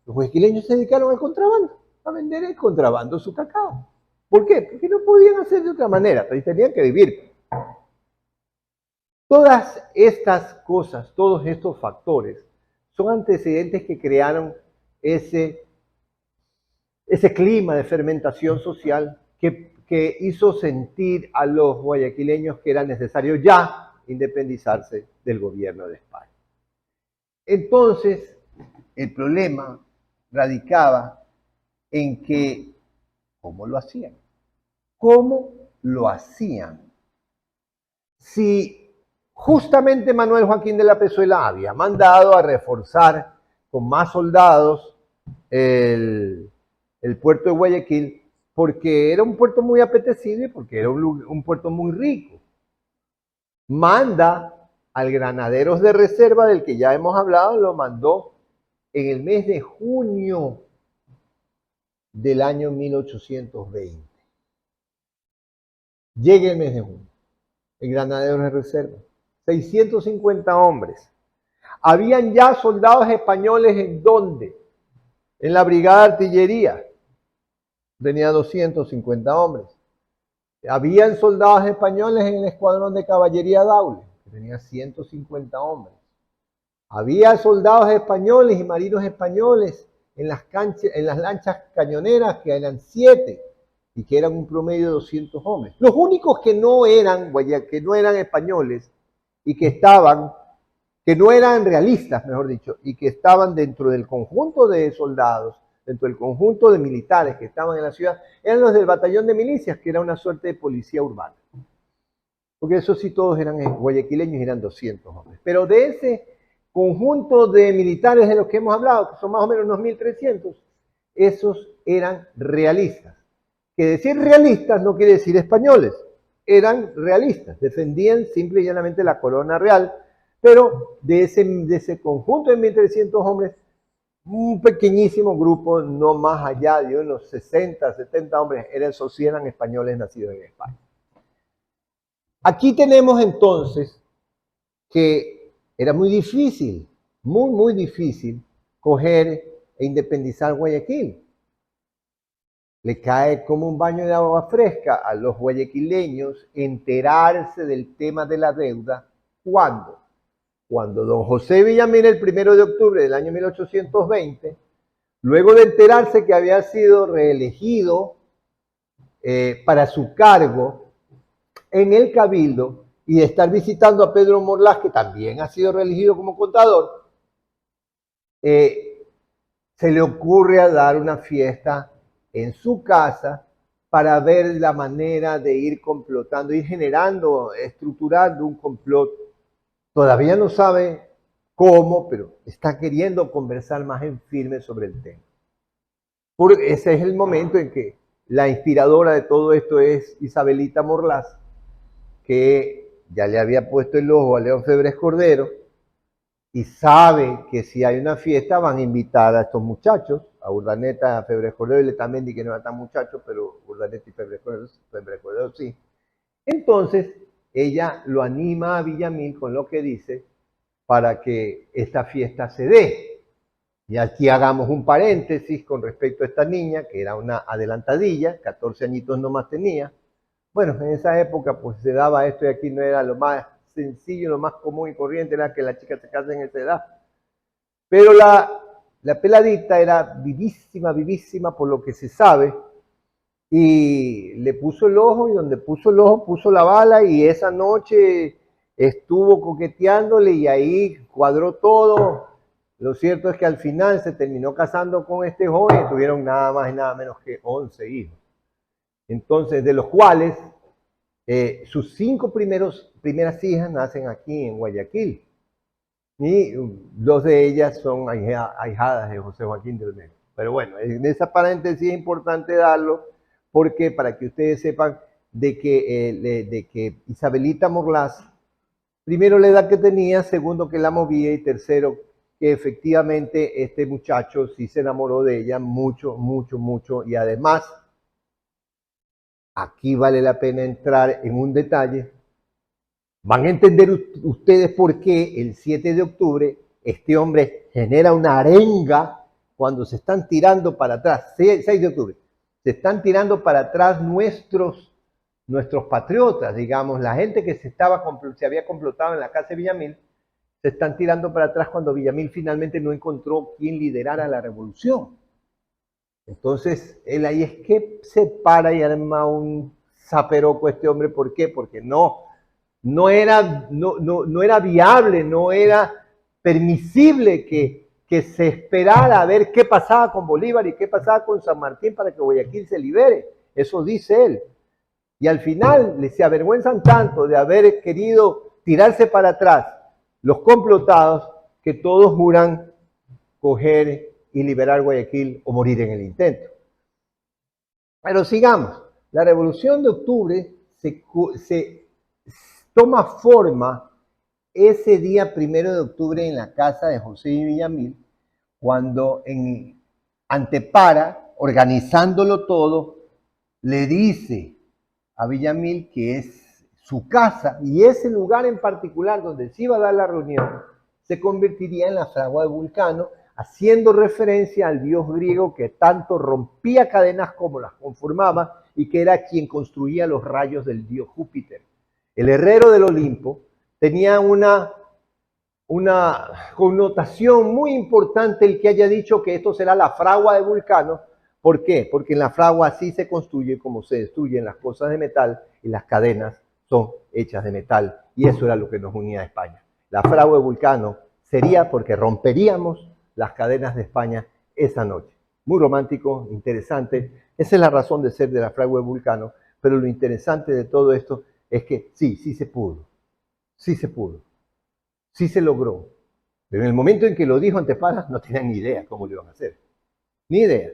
los guayaquileños se dedicaron al contrabando, a vender el contrabando su cacao. ¿Por qué? Porque no podían hacer de otra manera, pero tenían que vivir. Todas estas cosas, todos estos factores, son antecedentes que crearon ese clima de fermentación social que hizo sentir a los guayaquileños que era necesario ya independizarse del gobierno de España. Entonces, el problema radicaba en que, ¿cómo lo hacían? ¿Cómo lo hacían? Si justamente Manuel Joaquín de la Pezuela había mandado a reforzar con más soldados el puerto de Guayaquil, porque era un puerto muy apetecible, porque era un puerto muy rico. Manda al Granaderos de Reserva, del que ya hemos hablado, lo mandó en el mes de junio del año 1820. Llega el mes de junio, el Granaderos de Reserva, 650 hombres. Habían ya soldados españoles ¿en dónde? En la Brigada de Artillería, tenía 250 hombres. Habían soldados españoles en el Escuadrón de Caballería Daule, que tenía 150 hombres. Había soldados españoles y marinos españoles en las lanchas cañoneras, que eran 7 y que eran un promedio de 200 hombres. Los únicos que no eran españoles y que no eran realistas, mejor dicho, y que estaban dentro del conjunto de soldados, dentro del conjunto de militares que estaban en la ciudad, eran los del batallón de milicias, que era una suerte de policía urbana. Porque esos sí todos eran guayaquileños y eran 200 hombres. Pero de ese conjunto de militares de los que hemos hablado, que son más o menos unos 1.300, esos eran realistas. Que decir realistas no quiere decir españoles, eran realistas, defendían simple y llanamente la corona real, pero de ese conjunto de 1.300 hombres, un pequeñísimo grupo, no más allá de unos 60, 70 hombres, esos sí eran españoles nacidos en España. Aquí tenemos entonces que era muy difícil, muy difícil, coger e independizar Guayaquil. Le cae como un baño de agua fresca a los guayaquileños enterarse del tema de la deuda. ¿Cuándo? Cuando don José Villamil, el 1 de octubre del año 1820, luego de enterarse que había sido reelegido para su cargo en el Cabildo y de estar visitando a Pedro Morlás, que también ha sido reelegido como contador, se le ocurre a dar una fiesta en su casa para ver la manera de ir complotando, ir generando, estructurando un complot. Todavía no sabe cómo, pero está queriendo conversar más en firme sobre el tema. Ese es el momento en que la inspiradora de todo esto es Isabelita Morlás, que ya le había puesto el ojo a León Febres Cordero y sabe que si hay una fiesta van a invitar a estos muchachos, a Urdaneta, a Febres Cordero y Letamendi, que no era tan muchacho, pero Urdaneta y Febres Cordero sí. Entonces, ella lo anima a Villamil con lo que dice para que esta fiesta se dé. Y aquí hagamos un paréntesis con respecto a esta niña, que era una adelantadilla, 14 añitos nomás tenía. Bueno, en esa época pues se daba esto y aquí no era lo más sencillo, lo más común y corriente, era que la chica se case en esa edad. Pero la peladita era vivísima por lo que se sabe, y le puso el ojo, y donde puso el ojo puso la bala, y esa noche estuvo coqueteándole y ahí cuadró todo. Lo cierto es que al final se terminó casando con este joven y tuvieron nada más y nada menos que 11 hijos. Entonces, de los cuales sus 5 primeras hijas nacen aquí en Guayaquil. Y 2 de ellas son ahijadas de José Joaquín de Olmedo. Pero bueno, en esa paréntesis es importante darlo, porque para que ustedes sepan de que Isabelita Morlás, primero la edad que tenía, segundo que la movía y tercero que efectivamente este muchacho sí se enamoró de ella mucho, y además aquí vale la pena entrar en un detalle. Van a entender ustedes por qué el 7 de octubre este hombre genera una arenga cuando se están tirando para atrás, 6 de octubre, se están tirando para atrás nuestros patriotas, digamos, la gente que se había complotado en la casa de Villamil, se están tirando para atrás cuando Villamil finalmente no encontró quién liderara la revolución. Entonces, él ahí es que se para y arma un zaperoco este hombre. ¿Por qué? Porque no era viable, no era permisible que se esperara a ver qué pasaba con Bolívar y qué pasaba con San Martín para que Guayaquil se libere. Eso dice él. Y al final se avergüenzan tanto de haber querido tirarse para atrás los complotados, que todos juran coger y liberar Guayaquil o morir en el intento. Pero sigamos. La Revolución de Octubre se toma forma ese día 1 de octubre en la casa de José Villamil, cuando en Antepara, organizándolo todo, le dice a Villamil que es su casa, y ese lugar en particular donde se iba a dar la reunión se convertiría en la fragua de Vulcano, haciendo referencia al dios griego que tanto rompía cadenas como las conformaba y que era quien construía los rayos del dios Júpiter. El herrero del Olimpo tenía una connotación muy importante el que haya dicho que esto será la fragua de Vulcano. ¿Por qué? Porque en la fragua así se construye como se destruyen las cosas de metal, y las cadenas son hechas de metal, y eso era lo que nos unía a España. La fragua de Vulcano sería porque romperíamos las cadenas de España esa noche. muy romántico, interesante. Esa es la razón de ser de la fragua de Vulcano, pero lo interesante de todo esto es que sí se pudo, sí se pudo, sí se logró. Pero en el momento en que lo dijo Anteparas, no tenían ni idea cómo lo iban a hacer, ni idea.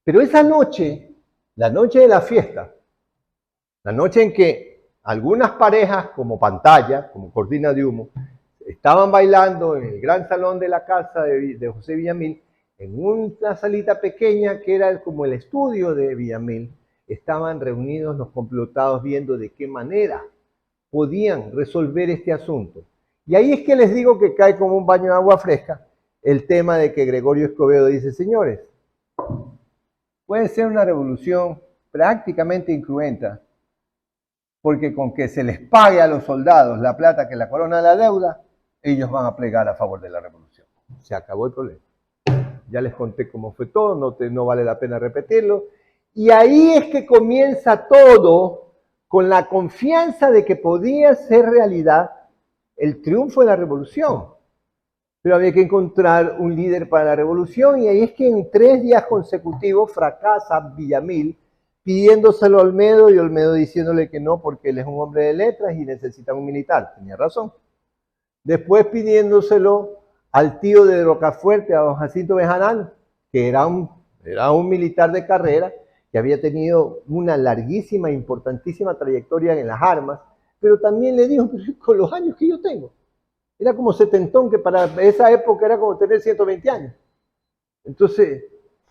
Pero esa noche, la noche de la fiesta, la noche en que algunas parejas, como Pantalla, como Cortina de Humo, estaban bailando en el gran salón de la casa de José Villamil, en una salita pequeña que era como el estudio de Villamil, estaban reunidos los complotados viendo de qué manera podían resolver este asunto. Y ahí es que les digo que cae como un baño de agua fresca el tema de que Gregorio Escobedo dice, señores, puede ser una revolución prácticamente incruenta, porque con que se les pague a los soldados la plata que la corona la deuda, ellos van a plegar a favor de la revolución. Se acabó el problema. Ya les conté cómo fue todo, no vale la pena repetirlo. Y ahí es que comienza todo con la confianza de que podía ser realidad el triunfo de la revolución. Pero había que encontrar un líder para la revolución y ahí es que en 3 días consecutivos fracasa Villamil pidiéndoselo a Olmedo y Olmedo diciéndole que no porque él es un hombre de letras y necesita un militar. Tenía razón. Después pidiéndoselo al tío de Rocafuerte, a don Jacinto Bejarano, que era un militar de carrera, que había tenido una larguísima, importantísima trayectoria en las armas, pero también le dijo, con los años que yo tengo, era como setentón, que para esa época era como tener 120 años. Entonces,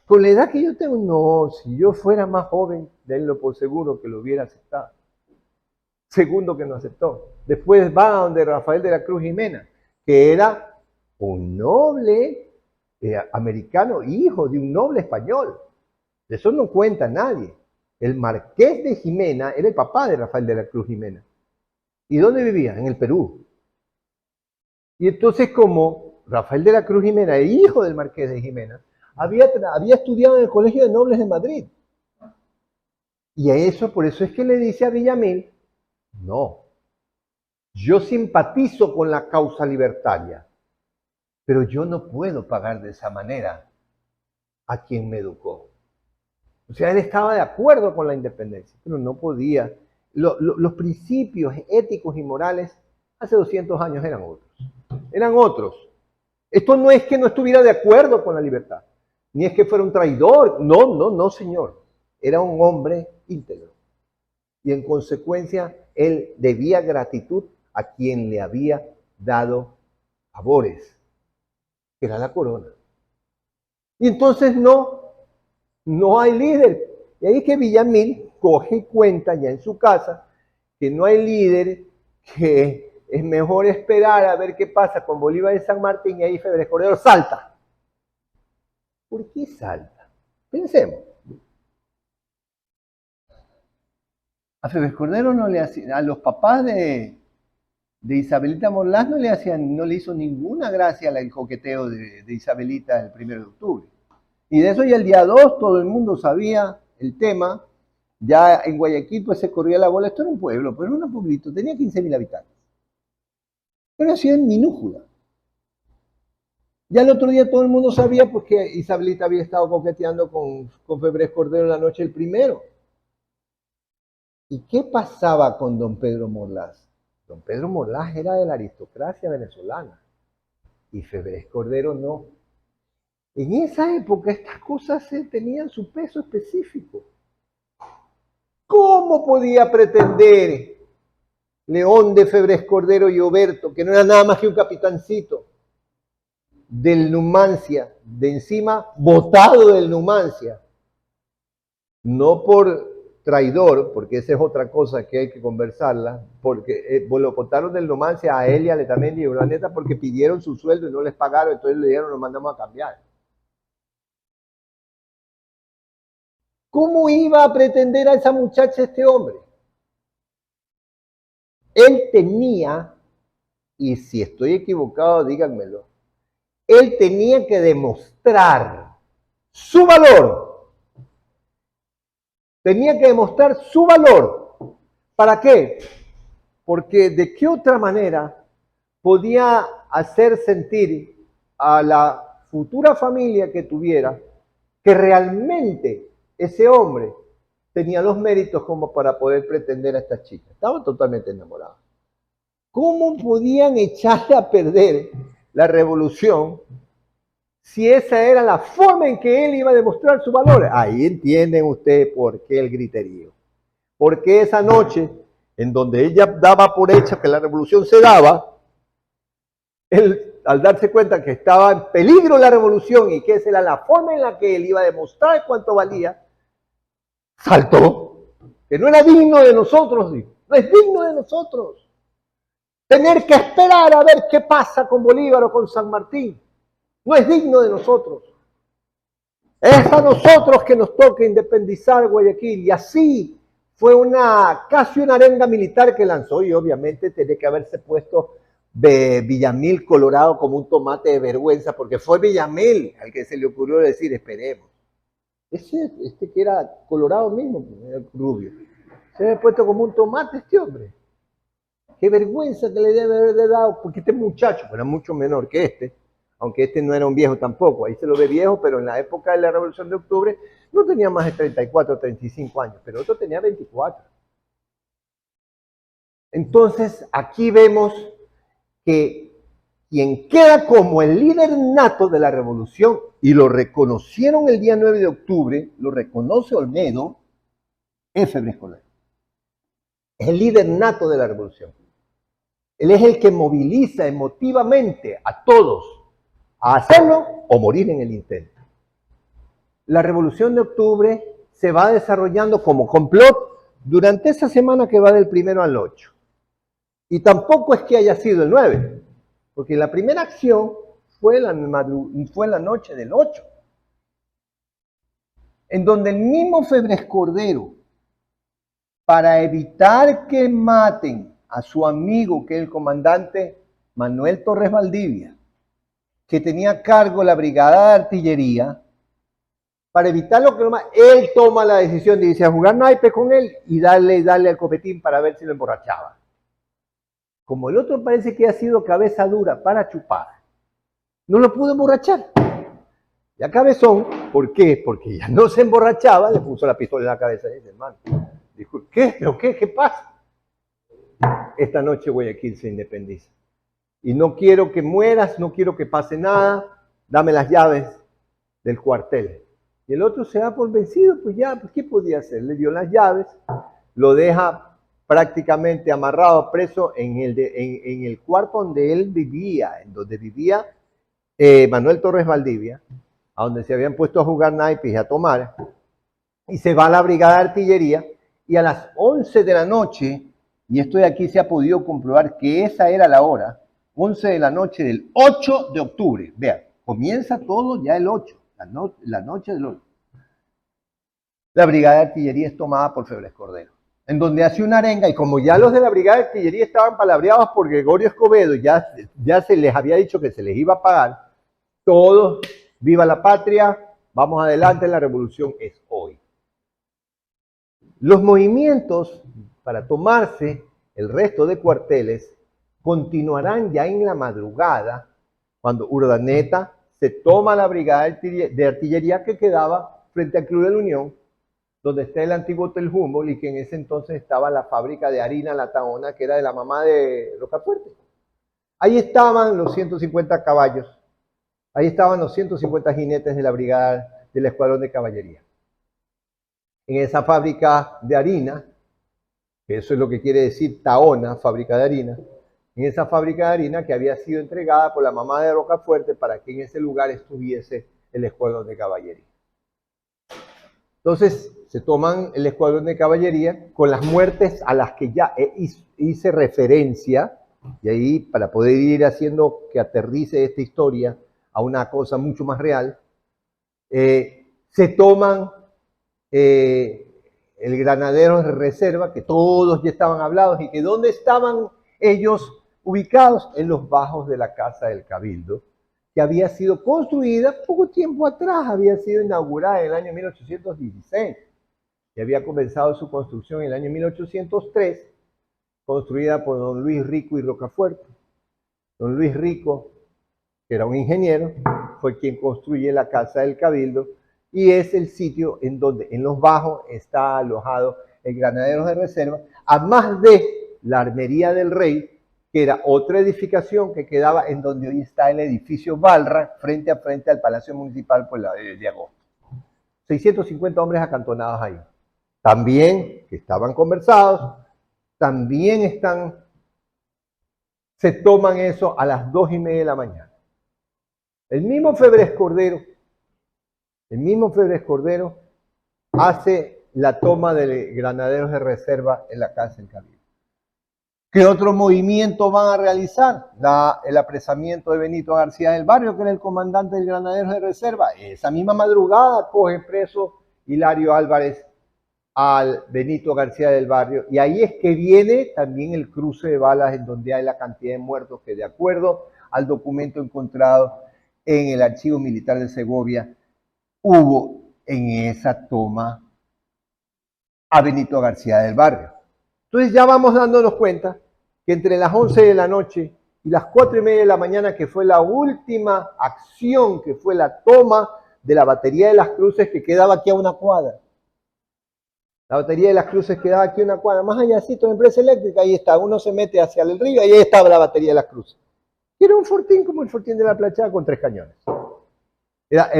con la edad que yo tengo, no, si yo fuera más joven, denlo por seguro que lo hubiera aceptado. Segundo que no aceptó. Después va a donde Rafael de la Cruz Jimena, que era un noble americano, hijo de un noble español. De eso no cuenta nadie. El marqués de Jimena era el papá de Rafael de la Cruz Jimena. ¿Y dónde vivía? En el Perú. Y entonces, como Rafael de la Cruz Jimena, el hijo del marqués de Jimena, había estudiado en el Colegio de Nobles de Madrid. Y a eso, por eso es que le dice a Villamil, no, yo simpatizo con la causa libertaria, pero yo no puedo pagar de esa manera a quien me educó. O sea, él estaba de acuerdo con la independencia, pero no podía. Los principios éticos y morales hace 200 años eran otros. Eran otros. Esto no es que no estuviera de acuerdo con la libertad, ni es que fuera un traidor. No, señor. Era un hombre íntegro. Y en consecuencia, él debía gratitud a quien le había dado favores, que era la corona. Y entonces no hay líder. Y ahí es que Villamil coge cuenta ya en su casa que no hay líder, que es mejor esperar a ver qué pasa con Bolívar de San Martín y ahí Febres Cordero salta. ¿Por qué salta? Pensemos. A Febres Cordero no le hacían, a los papás de Isabelita Morlás no le hizo ninguna gracia el coqueteo de Isabelita el 1 de octubre. Y de eso ya el día 2 todo el mundo sabía el tema. Ya en Guayaquil pues se corría la bola. Esto era un pueblo, pero era un pueblito, tenía 15.000 habitantes. Era una ciudad minúscula. Ya el otro día todo el mundo sabía porque Isabelita había estado coqueteando con Febres Cordero la noche del 1. ¿Y qué pasaba con don Pedro Morlás? Don Pedro Morlás era de la aristocracia venezolana y Febres Cordero no. En esa época estas cosas tenían su peso específico. ¿Cómo podía pretender León de Febres Cordero y Oberto, que no era nada más que un capitancito del Numancia, de encima botado del Numancia, no por traidor, porque esa es otra cosa que hay que conversarla, porque lo botaron del Numancia a él y a Letamendi y Urdaneta porque pidieron su sueldo y no les pagaron, entonces le dijeron, nos mandamos a cambiar. ¿Cómo iba a pretender a esa muchacha este hombre? Él tenía, y si estoy equivocado, díganmelo, él tenía que demostrar su valor. Tenía que demostrar su valor. ¿Para qué? Porque de qué otra manera podía hacer sentir a la futura familia que tuviera que realmente ese hombre tenía los méritos como para poder pretender a esta chica. Estaban totalmente enamorados. ¿Cómo podían echarle a perder la revolución si esa era la forma en que él iba a demostrar su valor? Ahí entienden ustedes por qué el griterío. Porque esa noche, en donde ella daba por hecho que la revolución se daba, él, al darse cuenta que estaba en peligro la revolución y que esa era la forma en la que él iba a demostrar cuánto valía, saltó. Que no era digno de nosotros, no es digno de nosotros. Tener que esperar a ver qué pasa con Bolívar o con San Martín, no es digno de nosotros. Es a nosotros que nos toca independizar Guayaquil, y así fue casi una arenga militar que lanzó, y obviamente tiene que haberse puesto de Villamil colorado como un tomate de vergüenza, porque fue Villamil al que se le ocurrió decir esperemos. Este que era colorado mismo, rubio, se había puesto como un tomate este hombre. Qué vergüenza que le debe haber dado, porque este muchacho era mucho menor que este, aunque este no era un viejo tampoco, ahí se lo ve viejo, pero en la época de la Revolución de Octubre no tenía más de 34 o 35 años, pero otro tenía 24. Entonces, aquí vemos que quien queda como el líder nato de la revolución, y lo reconocieron el día 9 de octubre, lo reconoce Olmedo, es Febres Cordero. Es el líder nato de la revolución. Él es el que moviliza emotivamente a todos a hacerlo o morir en el intento. La revolución de octubre se va desarrollando como complot durante esa semana que va del 1 al 8. Y tampoco es que haya sido el 9, porque la primera acción fue la noche del 8, en donde el mismo Febres Cordero, para evitar que maten a su amigo, que es el comandante Manuel Torres Valdivia, que tenía a cargo la brigada de artillería, para evitar lo que él toma la decisión de irse a jugar naipe con él y darle al copetín para ver si lo emborrachaba. Como el otro parece que ha sido cabeza dura para chupar, no lo pudo emborrachar. Ya cabezón, ¿por qué? Porque ya no se emborrachaba, le puso la pistola en la cabeza de ese hermano. Dijo, ¿qué? ¿Pero qué? ¿Qué pasa? Esta noche Guayaquil se independiza. Y no quiero que mueras, no quiero que pase nada, dame las llaves del cuartel. Y el otro se da por vencido, pues ya, pues ¿qué podía hacer? Le dio las llaves, lo deja prácticamente amarrado, preso en el cuarto donde él vivía, en donde vivía Manuel Torres Valdivia, a donde se habían puesto a jugar naipes y a tomar, y se va a la brigada de artillería, y a las 11 de la noche, y esto de aquí se ha podido comprobar que esa era la hora, 11 de la noche del 8 de octubre, vean, comienza todo ya el 8, la noche del 8. La brigada de artillería es tomada por Febres Cordero, en donde hace una arenga, y como ya los de la brigada de artillería estaban palabreados por Gregorio Escobedo, ya se les había dicho que se les iba a pagar, todos, viva la patria, vamos adelante, la revolución es hoy. Los movimientos para tomarse el resto de cuarteles continuarán ya en la madrugada, cuando Urdaneta se toma la brigada de artillería que quedaba frente al Club de la Unión, donde está el antiguo Hotel Humboldt, y que en ese entonces estaba la fábrica de harina La Tahona, que era de la mamá de Rocafuerte. Ahí estaban los 150 caballos, ahí estaban los 150 jinetes de la brigada del escuadrón de caballería. En esa fábrica de harina, que eso es lo que quiere decir Tahona, fábrica de harina, en esa fábrica de harina que había sido entregada por la mamá de Rocafuerte para que en ese lugar estuviese el escuadrón de caballería. Entonces se toman el escuadrón de caballería con las muertes a las que ya hice referencia, y ahí para poder ir haciendo que aterrice esta historia a una cosa mucho más real, se toman el granadero de reserva, que todos ya estaban hablados, y que ¿dónde estaban ellos ubicados? En los bajos de la Casa del Cabildo, que había sido construida poco tiempo atrás, había sido inaugurada en el año 1816, y había comenzado su construcción en el año 1803, construida por don Luis Rico y Rocafuerte. Don Luis Rico, que era un ingeniero, fue quien construye la Casa del Cabildo, y es el sitio en donde en los bajos está alojado el Granaderos de Reserva, a más de la Armería del Rey, que era otra edificación que quedaba en donde hoy está el edificio Balra, frente a frente al Palacio Municipal por la de Agosto. 650 hombres acantonados ahí. También, que estaban conversados, también se toman eso a las 2:30 de la mañana. El mismo Febres Cordero hace la toma de Granaderos de Reserva en la casa del Cabildo. ¿Qué otro movimiento van a realizar? El apresamiento de Benito García del Barrio, que era el comandante del Granaderos de Reserva. Esa misma madrugada coge preso Hilario Álvarez al Benito García del Barrio, y ahí es que viene también el cruce de balas en donde hay la cantidad de muertos que, de acuerdo al documento encontrado en el Archivo Militar de Segovia, hubo en esa toma a Benito García del Barrio. Entonces ya vamos dándonos cuenta que entre las 11 de la noche y las 4:30 de la mañana, que fue la última acción, que fue la toma de la batería de las Cruces, que quedaba aquí a una cuadra. La batería de las Cruces quedaba aquí a una cuadra. Más allácito de Empresa Eléctrica, ahí está. Uno se mete hacia el río y ahí estaba la batería de las Cruces. Y era un fortín como el fortín de la Plachada con 3 cañones. Era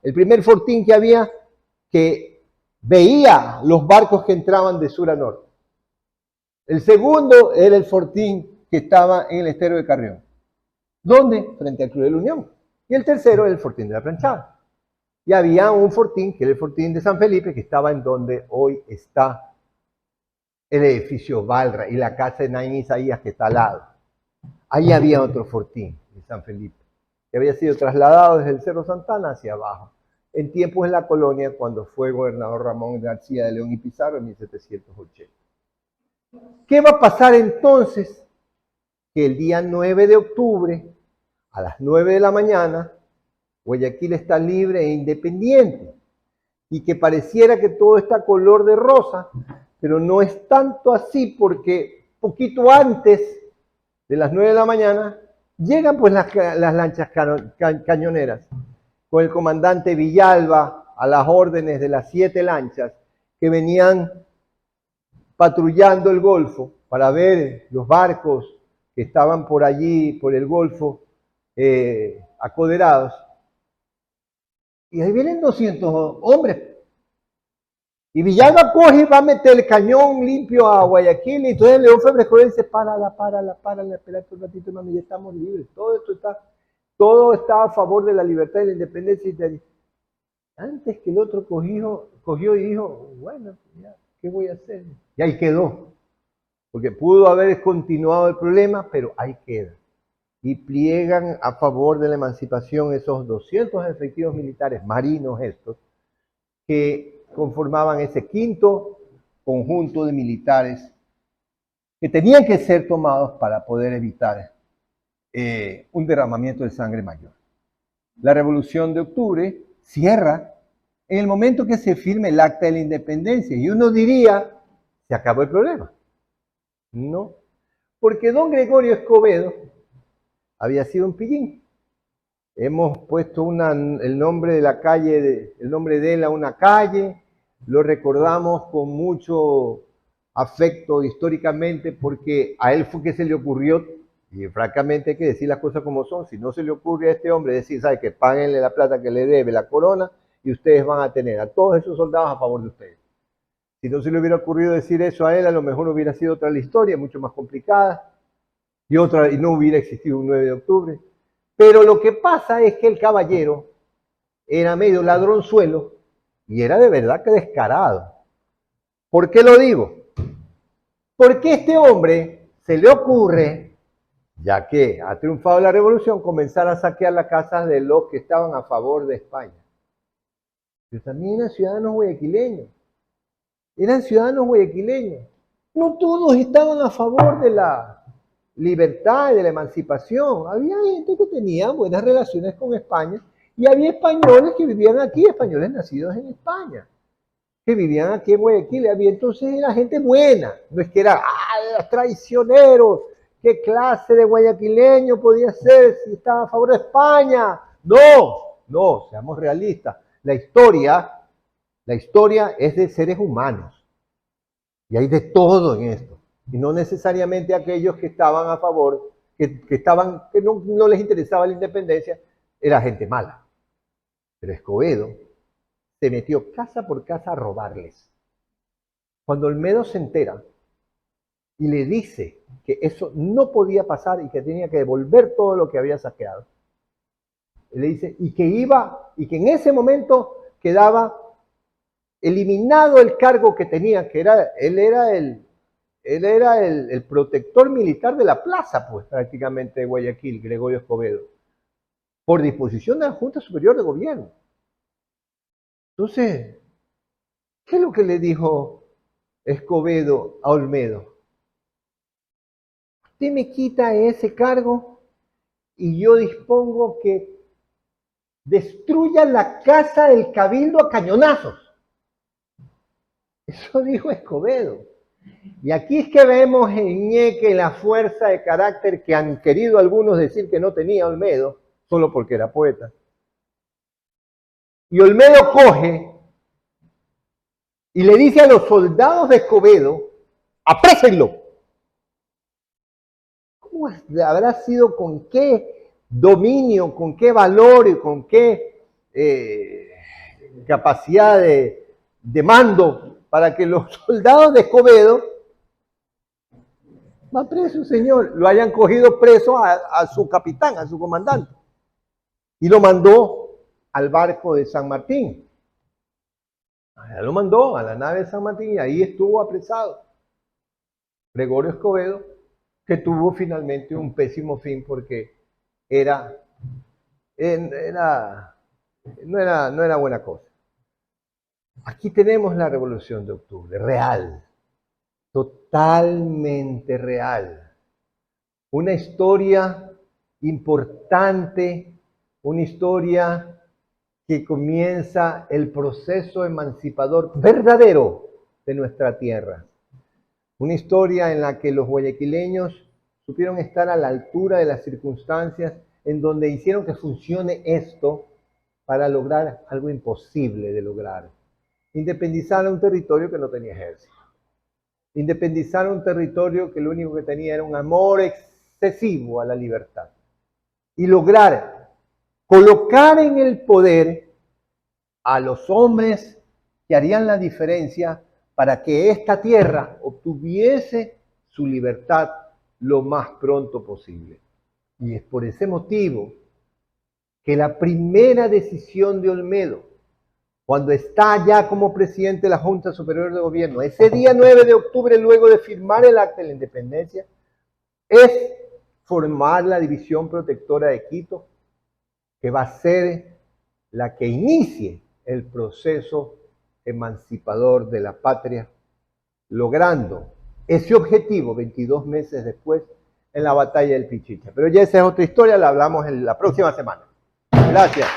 el primer fortín que había que veía los barcos que entraban de sur a norte. El segundo era el fortín que estaba en el estero de Carrión. ¿Dónde? Frente al Club de la Unión. Y el tercero era el fortín de la Planchada. Y había un fortín, que era el fortín de San Felipe, que estaba en donde hoy está el edificio Balra y la casa de Naín Isaías, que está al lado. Ahí había otro fortín de San Felipe, que había sido trasladado desde el Cerro Santana hacia abajo, en tiempos de la colonia, cuando fue gobernador Ramón García de León y Pizarro en 1780. ¿Qué va a pasar entonces? Que el día 9 de octubre, a las 9 de la mañana, Guayaquil está libre e independiente, y que pareciera que todo está color de rosa, pero no es tanto así, porque poquito antes de las 9 de la mañana llegan pues las lanchas cañoneras, con el comandante Villalba a las órdenes de las 7 lanchas que venían patrullando el Golfo para ver los barcos que estaban por allí, por el Golfo, acoderados. Y ahí vienen 200 hombres. Y Villalba coge y va a meter el cañón limpio a Guayaquil, y entonces León Febres Cordero dice, párala, espérate un ratito, mami, ya estamos libres. Todo está a favor de la libertad y la independencia. Antes que el otro cogió y dijo, bueno, ya, ¿qué voy a hacer? Y ahí quedó. Porque pudo haber continuado el problema, pero ahí queda. Y pliegan a favor de la emancipación esos 200 efectivos militares, marinos estos, que conformaban ese quinto conjunto de militares que tenían que ser tomados para poder evitar un derramamiento de sangre mayor. La Revolución de Octubre cierra en el momento que se firme el Acta de la Independencia, y uno diría, se acabó el problema. No, porque don Gregorio Escobedo había sido un pillín. Hemos puesto el nombre de la calle, el nombre de él a una calle, lo recordamos con mucho afecto históricamente, porque a él fue que se le ocurrió, y francamente hay que decir las cosas como son, si no se le ocurre a este hombre decir, ¿sabe qué? Páguenle la plata que le debe la corona y ustedes van a tener a todos esos soldados a favor de ustedes. Si no se le hubiera ocurrido decir eso a él, a lo mejor hubiera sido otra la historia, mucho más complicada, y no hubiera existido un 9 de octubre. Pero lo que pasa es que el caballero era medio ladronzuelo y era de verdad que descarado. ¿Por qué lo digo? Porque a este hombre se le ocurre, ya que ha triunfado la revolución, comenzar a saquear las casas de los que estaban a favor de España. Pero también eran ciudadanos guayaquileños. No todos estaban a favor de la libertad y de la emancipación. Había gente que tenía buenas relaciones con España, y había españoles que vivían aquí, españoles nacidos en España, que vivían aquí en Guayaquil. Entonces era gente buena, no es que era traicioneros. ¿Qué clase de guayaquileño podía ser si estaba a favor de España? No, No, seamos realistas. La historia es de seres humanos. Y hay de todo en esto. Y no necesariamente aquellos que estaban a favor, que no les interesaba la independencia, era gente mala. Pero Escobedo se metió casa por casa a robarles. Cuando Olmedo se entera y le dice que eso no podía pasar y que tenía que devolver todo lo que había saqueado, le dice, y que en ese momento quedaba eliminado el cargo que tenía, que él era el protector militar de la plaza, pues prácticamente de Guayaquil, Gregorio Escobedo, por disposición de la Junta Superior de Gobierno. Entonces, ¿qué es lo que le dijo Escobedo a Olmedo? Usted me quita ese cargo y yo dispongo que destruya la casa del Cabildo a cañonazos. Eso dijo Escobedo. Y aquí es que vemos en Ñeque la fuerza de carácter que han querido algunos decir que no tenía Olmedo, solo porque era poeta. Y Olmedo coge y le dice a los soldados de Escobedo, aprésenlo. ¿Cómo habrá sido, con qué dominio, con qué valor y con qué capacidad de mando para que los soldados de Escobedo, va preso, señor, lo hayan cogido preso a su capitán, a su comandante, y lo mandó al barco de San Martín? Allá lo mandó a la nave de San Martín y ahí estuvo apresado Gregorio Escobedo, que tuvo finalmente un pésimo fin porque no era buena cosa. Aquí tenemos la Revolución de Octubre, real, totalmente real. Una historia importante, una historia que comienza el proceso emancipador verdadero de nuestra tierra. Una historia en la que los guayaquileños supieron estar a la altura de las circunstancias, en donde hicieron que funcione esto para lograr algo imposible de lograr. Independizar a un territorio que no tenía ejército. Independizar a un territorio que lo único que tenía era un amor excesivo a la libertad. Y lograr colocar en el poder a los hombres que harían la diferencia para que esta tierra obtuviese su libertad lo más pronto posible. Y es por ese motivo que la primera decisión de Olmedo, cuando está ya como presidente de la Junta Superior de Gobierno, ese día 9 de octubre, luego de firmar el acta de la independencia, es formar la División Protectora de Quito, que va a ser la que inicie el proceso emancipador de la patria, logrando ese objetivo 22 meses después en la batalla del Pichicha. Pero ya esa es otra historia, la hablamos en la próxima semana. Gracias.